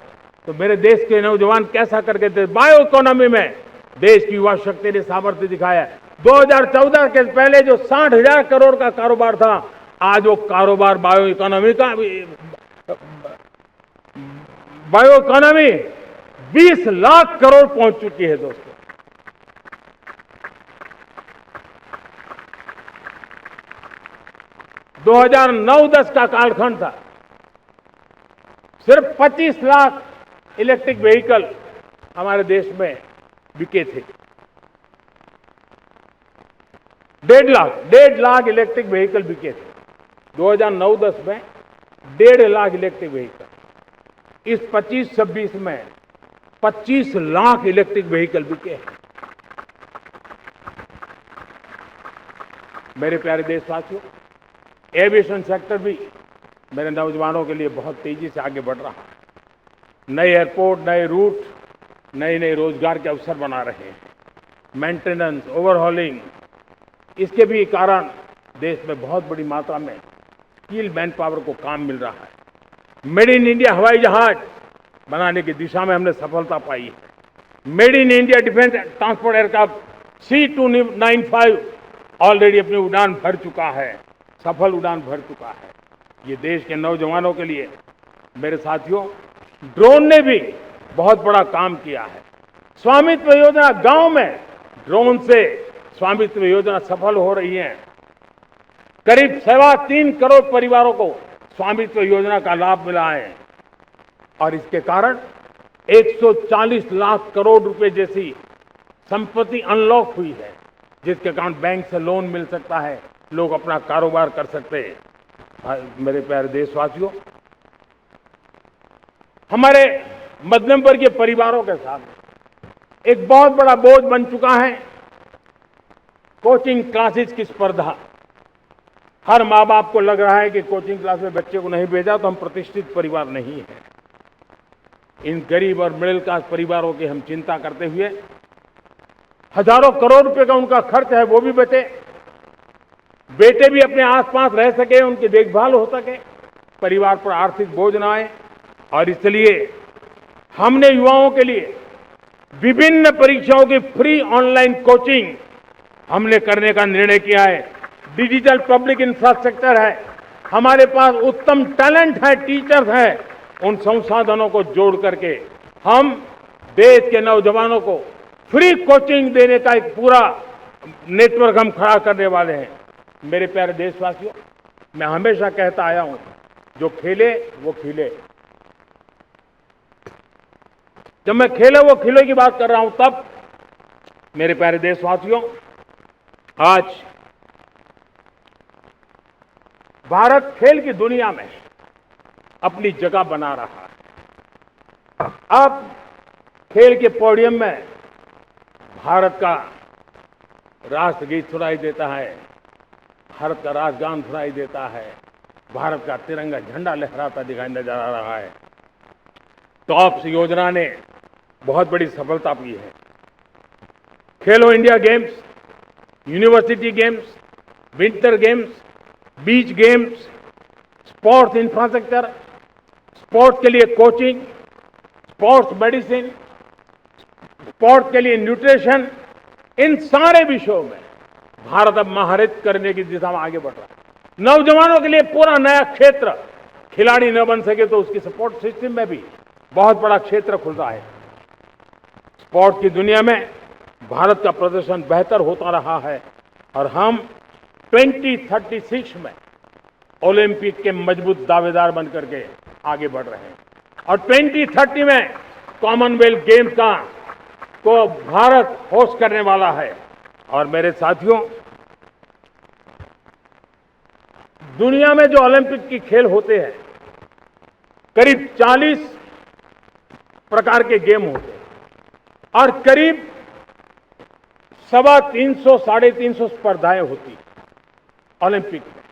तो मेरे देश के नौजवान कैसा करके बायो इकोनॉमी में देश की युवा शक्ति ने सामर्थ्य दिखाया। 2014 के पहले जो 60,000 करोड़ का कारोबार था, आज वो कारोबार बायो इकोनॉमी 20 लाख करोड़ पहुंच चुकी है दोस्तों। दो 2009-10 का कालखंड था, सिर्फ 25 लाख इलेक्ट्रिक व्हीकल हमारे देश में बिके थे। 1.5 लाख इलेक्ट्रिक व्हीकल बिके थे 2009-10 में। 1.5 लाख इलेक्ट्रिक व्हीकल। इस 25-26 में 25 लाख इलेक्ट्रिक व्हीकल बिके हैं। मेरे प्यारे देशवासियों, एविएशन सेक्टर भी मेरे नौजवानों के लिए बहुत तेजी से आगे बढ़ रहा है। नए एयरपोर्ट, नए रूट, नए रोजगार के अवसर बना रहे हैं। मेंटेनेंस, ओवरहॉलिंग, इसके भी कारण देश में बहुत बड़ी मात्रा में स्किल मैन पावर को काम मिल रहा है। मेड इन इंडिया हवाई जहाज बनाने की दिशा में हमने सफलता पाई है। Made in India defence transport aircraft C295 already अपनी उड़ान भर चुका है, सफल उड़ान भर चुका है। ये देश के नौजवानों के लिए, मेरे साथियों, ड्रोन ने भी बहुत बड़ा काम किया है। स्वामित्व योजना, गांव में ड्रोन से स्वामित्व योजना सफल हो रही है। करीब 3.25 करोड़ परिवारों को स्वामित्व योजना का लाभ मिला है और इसके कारण 140 लाख करोड़ रुपए जैसी संपत्ति अनलॉक हुई है, जिसके कारण बैंक से लोन मिल सकता है, लोग अपना कारोबार कर सकते हैं। मेरे प्यारे देशवासियों, हमारे मध्यम वर्गीय परिवारों के सामने एक बहुत बड़ा बोझ बन चुका है कोचिंग क्लासेस की स्पर्धा। हर माँ बाप को लग रहा है कि कोचिंग क्लास में बच्चे को नहीं भेजा तो हम प्रतिष्ठित परिवार नहीं है। इन गरीब और मिडिल क्लास परिवारों की हम चिंता करते हुए हजारों करोड़ रुपए का उनका खर्च है वो भी बचे, बेटे भी अपने आसपास रह सके, उनकी देखभाल हो सके, परिवार पर आर्थिक बोझ ना आए। और इसलिए हमने युवाओं के लिए विभिन्न परीक्षाओं की फ्री ऑनलाइन कोचिंग हमने करने का निर्णय किया है। डिजिटल पब्लिक इंफ्रास्ट्रक्चर है, हमारे पास उत्तम टैलेंट है, टीचर्स हैं, उन संसाधनों को जोड़ करके हम देश के नौजवानों को फ्री कोचिंग देने का एक पूरा नेटवर्क हम खड़ा करने वाले हैं। मेरे प्यारे देशवासियों, मैं हमेशा कहता आया हूं, जो खेले वो खिले। जब मैं खेले वो खिले की बात कर रहा हूं, तब मेरे प्यारे देशवासियों, आज भारत खेल की दुनिया में अपनी जगह बना रहा है। अब खेल के पोडियम में भारत का राष्ट्रगीत सुनाई देता है, भारत का राष्ट्रगान सुनाई देता है, भारत का तिरंगा झंडा लहराता दिखाई नजर आ रहा है। टॉप्स योजना ने बहुत बड़ी सफलता पाई है। खेलो India games, university games, winter games, beach games, sports infrastructure, sports के लिए कोचिंग, स्पोर्ट्स मेडिसिन, स्पोर्ट्स के लिए न्यूट्रिशन, इन सारे विषयों में भारत अब महारत करने की दिशा में आगे बढ़ रहा है। नौजवानों के लिए पूरा नया क्षेत्र, खिलाड़ी न बन सके तो उसकी सपोर्ट सिस्टम में भी बहुत बड़ा क्षेत्र खुल रहा है। स्पोर्ट्स की दुनिया में भारत का प्रदर्शन बेहतर होता रहा है और हम 2036 में ओलंपिक के मजबूत दावेदार बनकर के आगे बढ़ रहे हैं और 2030 में कॉमनवेल्थ गेम्स को भारत होस्ट करने वाला है। और मेरे साथियों, दुनिया में जो ओलंपिक की खेल होते हैं, करीब 40 प्रकार के गेम होते हैं और करीब 350-350 स्पर्धाएं होती ओलंपिक में।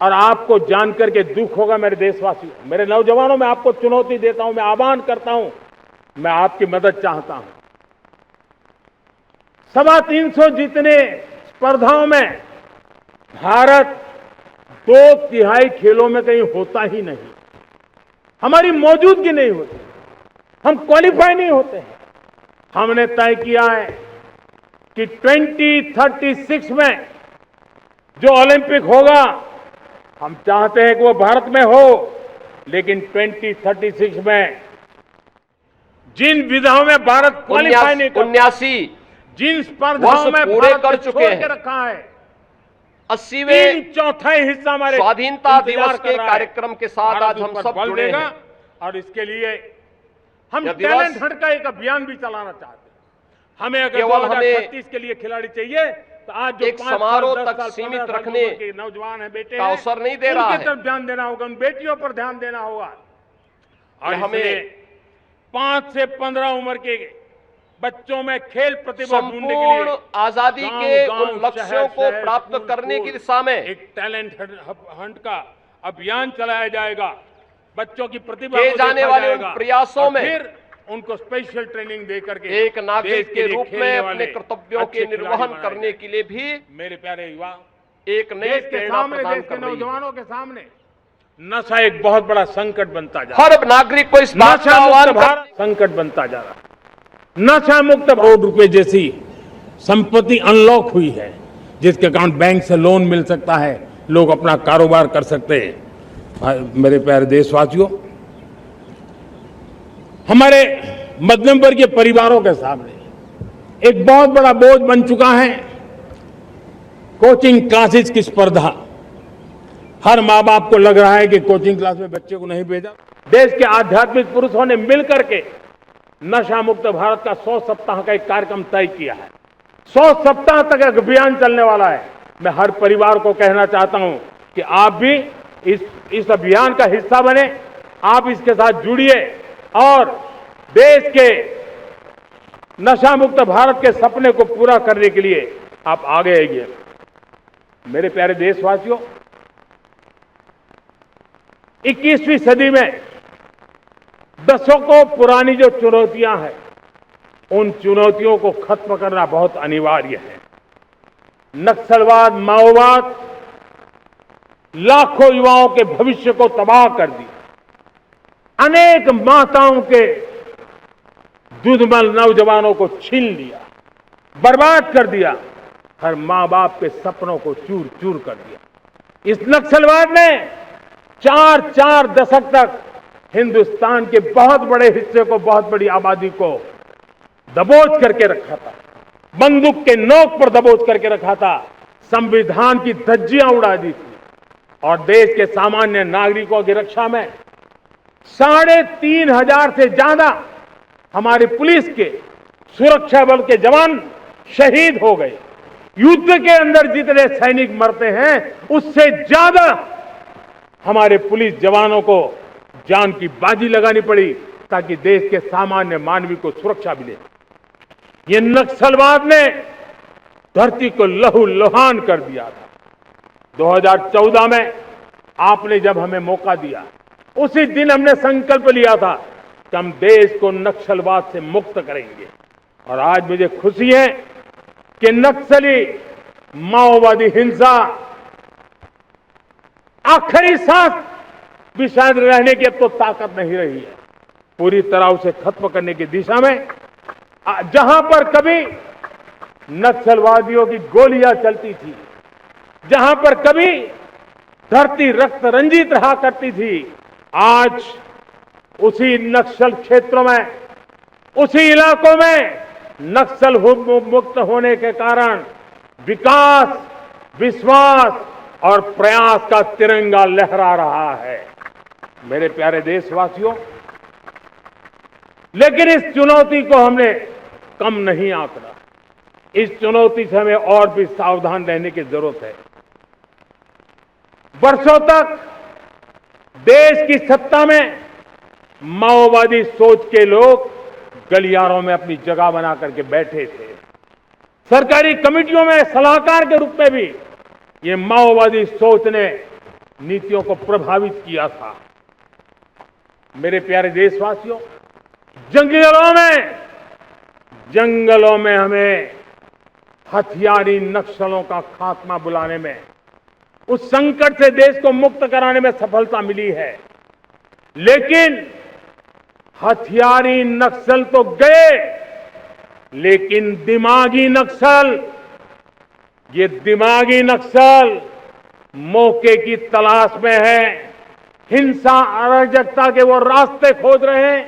और आपको जानकर के दुख होगा मेरे देशवासियों, मेरे नौजवानों, मैं आपको चुनौती देता हूं, मैं आह्वान करता हूं, मैं आपकी मदद चाहता हूं। 350 जितने स्पर्धाओं में भारत 2/3 खेलों में कहीं होता ही नहीं, हमारी मौजूदगी नहीं होती, हम क्वालिफाई नहीं होते हैं। हमने तय किया है कि 2036 में जो ओलंपिक होगा, हम चाहते हैं कि वो भारत में हो, लेकिन 2036 में जिन विधाओं में भारत क्वालिफाई नहीं कर, 79 जिन स्पर्धाओं में पूरे भारत कर ने चुके छोड़ हैं, के रखा है, 80वें 3/4 हिस्सा हमारे स्वाधीनता इंतजार दिवस कर के रहा है। कार्यक्रम के साथ भारत आज हम उस पर सब बल जुड़े देगा हैं। और इसके लिए हम यह दिवस टैलेंट हंट का एक अभियान भी चलाना चाहते हैं। हमें अगर केवल 2036 के लिए खिलाड़ी चाहिए तो आज जो एक 5 साल, समारोह 10 तक साल, सीमित 15 साल रखने उम्र के नौजवान हैं, बेटे का हैं, अवसर नहीं दे रहा उनकी है। तरफ ध्यान देना होगा, उन बेटियों पर ध्यान देना होगा। और हमें इसलिए 5 से 15 उम्र के बच्चों में खेल प्रतिभा ढूंढने के लिए संपूर्ण आजादी के उन लक्ष्यों को प्राप्त करने की दिशा में एक टैलेंट हंट का अभियान चलाया जाएगा। बच्चों की प्रतिभा किए को जाने देखा वाले उन जाएगा प्रयासों और में फिर उनको स्पेशल ट्रेनिंग दे करके एक नागरिक देश के लिए रूप खेलने में वाले अपने कर्तव्यों अच्छे के खिलाड़ी निर्वहन बनाए करने के लिए भी मेरे प्यारे युवा, एक नई देश के प्रेरणा सामने, प्रदान देश के कर रही है। नौजवानों के सामने नशा एक बहुत बड़ा संकट बनता जा रहा हर नागरिक को इस है। बात का नशा आह्वान मुक्त भारत संकट बनता जा रहा है। नशा मुक्त करोड़ रुपए जैसी संपत्ति अनलॉक हुई है, जिसके कारण बैंक से लोन मिल सकता है, लोग अपना कारोबार कर सकते हैं। मेरे प्यारे देशवासियों, हमारे मध्यम वर्गीय परिवारों के सामने एक बहुत बड़ा बोझ बन चुका है कोचिंग क्लासेस की स्पर्धा। हर माँ बाप को लग रहा है कि कोचिंग क्लास में बच्चे को नहीं भेजा। देश के आध्यात्मिक पुरुषों ने मिलकर के नशा मुक्त भारत का 100 सप्ताह का एक कार्यक्रम तय किया है। 100 सप्ताह तक एक अभियान चलने वाला है। मैं हर परिवार को कहना चाहता हूं कि आप भी इस अभियान का हिस्सा बने, आप इसके साथ जुड़िए और देश के नशा मुक्त भारत के सपने को पूरा करने के लिए आप आगे आइए। मेरे प्यारे देशवासियों, 21वीं सदी में दशकों पुरानी जो चुनौतियां हैं, उन चुनौतियों को खत्म करना बहुत अनिवार्य है। नक्सलवाद, माओवाद लाखों युवाओं के भविष्य को तबाह कर दिया, अनेक माताओं के दुधमल नौजवानों को छीन लिया, बर्बाद कर दिया, हर मां बाप के सपनों को चूर चूर कर दिया। इस नक्सलवाद ने 4 दशक तक हिंदुस्तान के बहुत बड़े हिस्से को, बहुत बड़ी आबादी को दबोच करके रखा था, बंदूक के नोक पर दबोच करके रखा था, संविधान की धज्जियां उड़ा दी थी और देश के सामान्य नागरिकों की रक्षा में 3,500 से ज्यादा हमारी पुलिस के, सुरक्षा बल के जवान शहीद हो गए। युद्ध के अंदर जितने सैनिक मरते हैं, उससे ज्यादा हमारे पुलिस जवानों को जान की बाजी लगानी पड़ी ताकि देश के सामान्य मानवी को सुरक्षा मिले। ये नक्सलवाद ने धरती को लहूलुहान कर दिया था। 2014 में आपने जब हमें मौका दिया, उसी दिन हमने संकल्प लिया था कि हम देश को नक्सलवाद से मुक्त करेंगे। और आज मुझे खुशी है कि नक्सली माओवादी हिंसा आखिरी सांस भी शायद रहने की अब तो ताकत नहीं रही है। पूरी तरह उसे खत्म करने की दिशा में जहां पर कभी नक्सलवादियों की गोलियां चलती थी, जहां पर कभी धरती रक्त रंजित रहा करती थी, आज उसी नक्सल क्षेत्रों में, उसी इलाकों में नक्सल मुक्त होने के कारण विकास, विश्वास और प्रयास का तिरंगा लहरा रहा है। मेरे प्यारे देशवासियों, लेकिन इस चुनौती को हमने कम नहीं आंकना। इस चुनौती से हमें और भी सावधान रहने की जरूरत है। वर्षों तक देश की सत्ता में माओवादी सोच के लोग गलियारों में अपनी जगह बना करके बैठे थे। सरकारी कमेटियों में सलाहकार के रूप में भी ये माओवादी सोच ने नीतियों को प्रभावित किया था। मेरे प्यारे देशवासियों, जंगलों में हमें हथियारी नक्सलों का खात्मा बुलाने में, उस संकट से देश को मुक्त कराने में सफलता मिली है। लेकिन हथियारी नक्सल तो गए, लेकिन दिमागी नक्सल, ये दिमागी नक्सल मौके की तलाश में है, हिंसा अराजकता के वो रास्ते खोज रहे हैं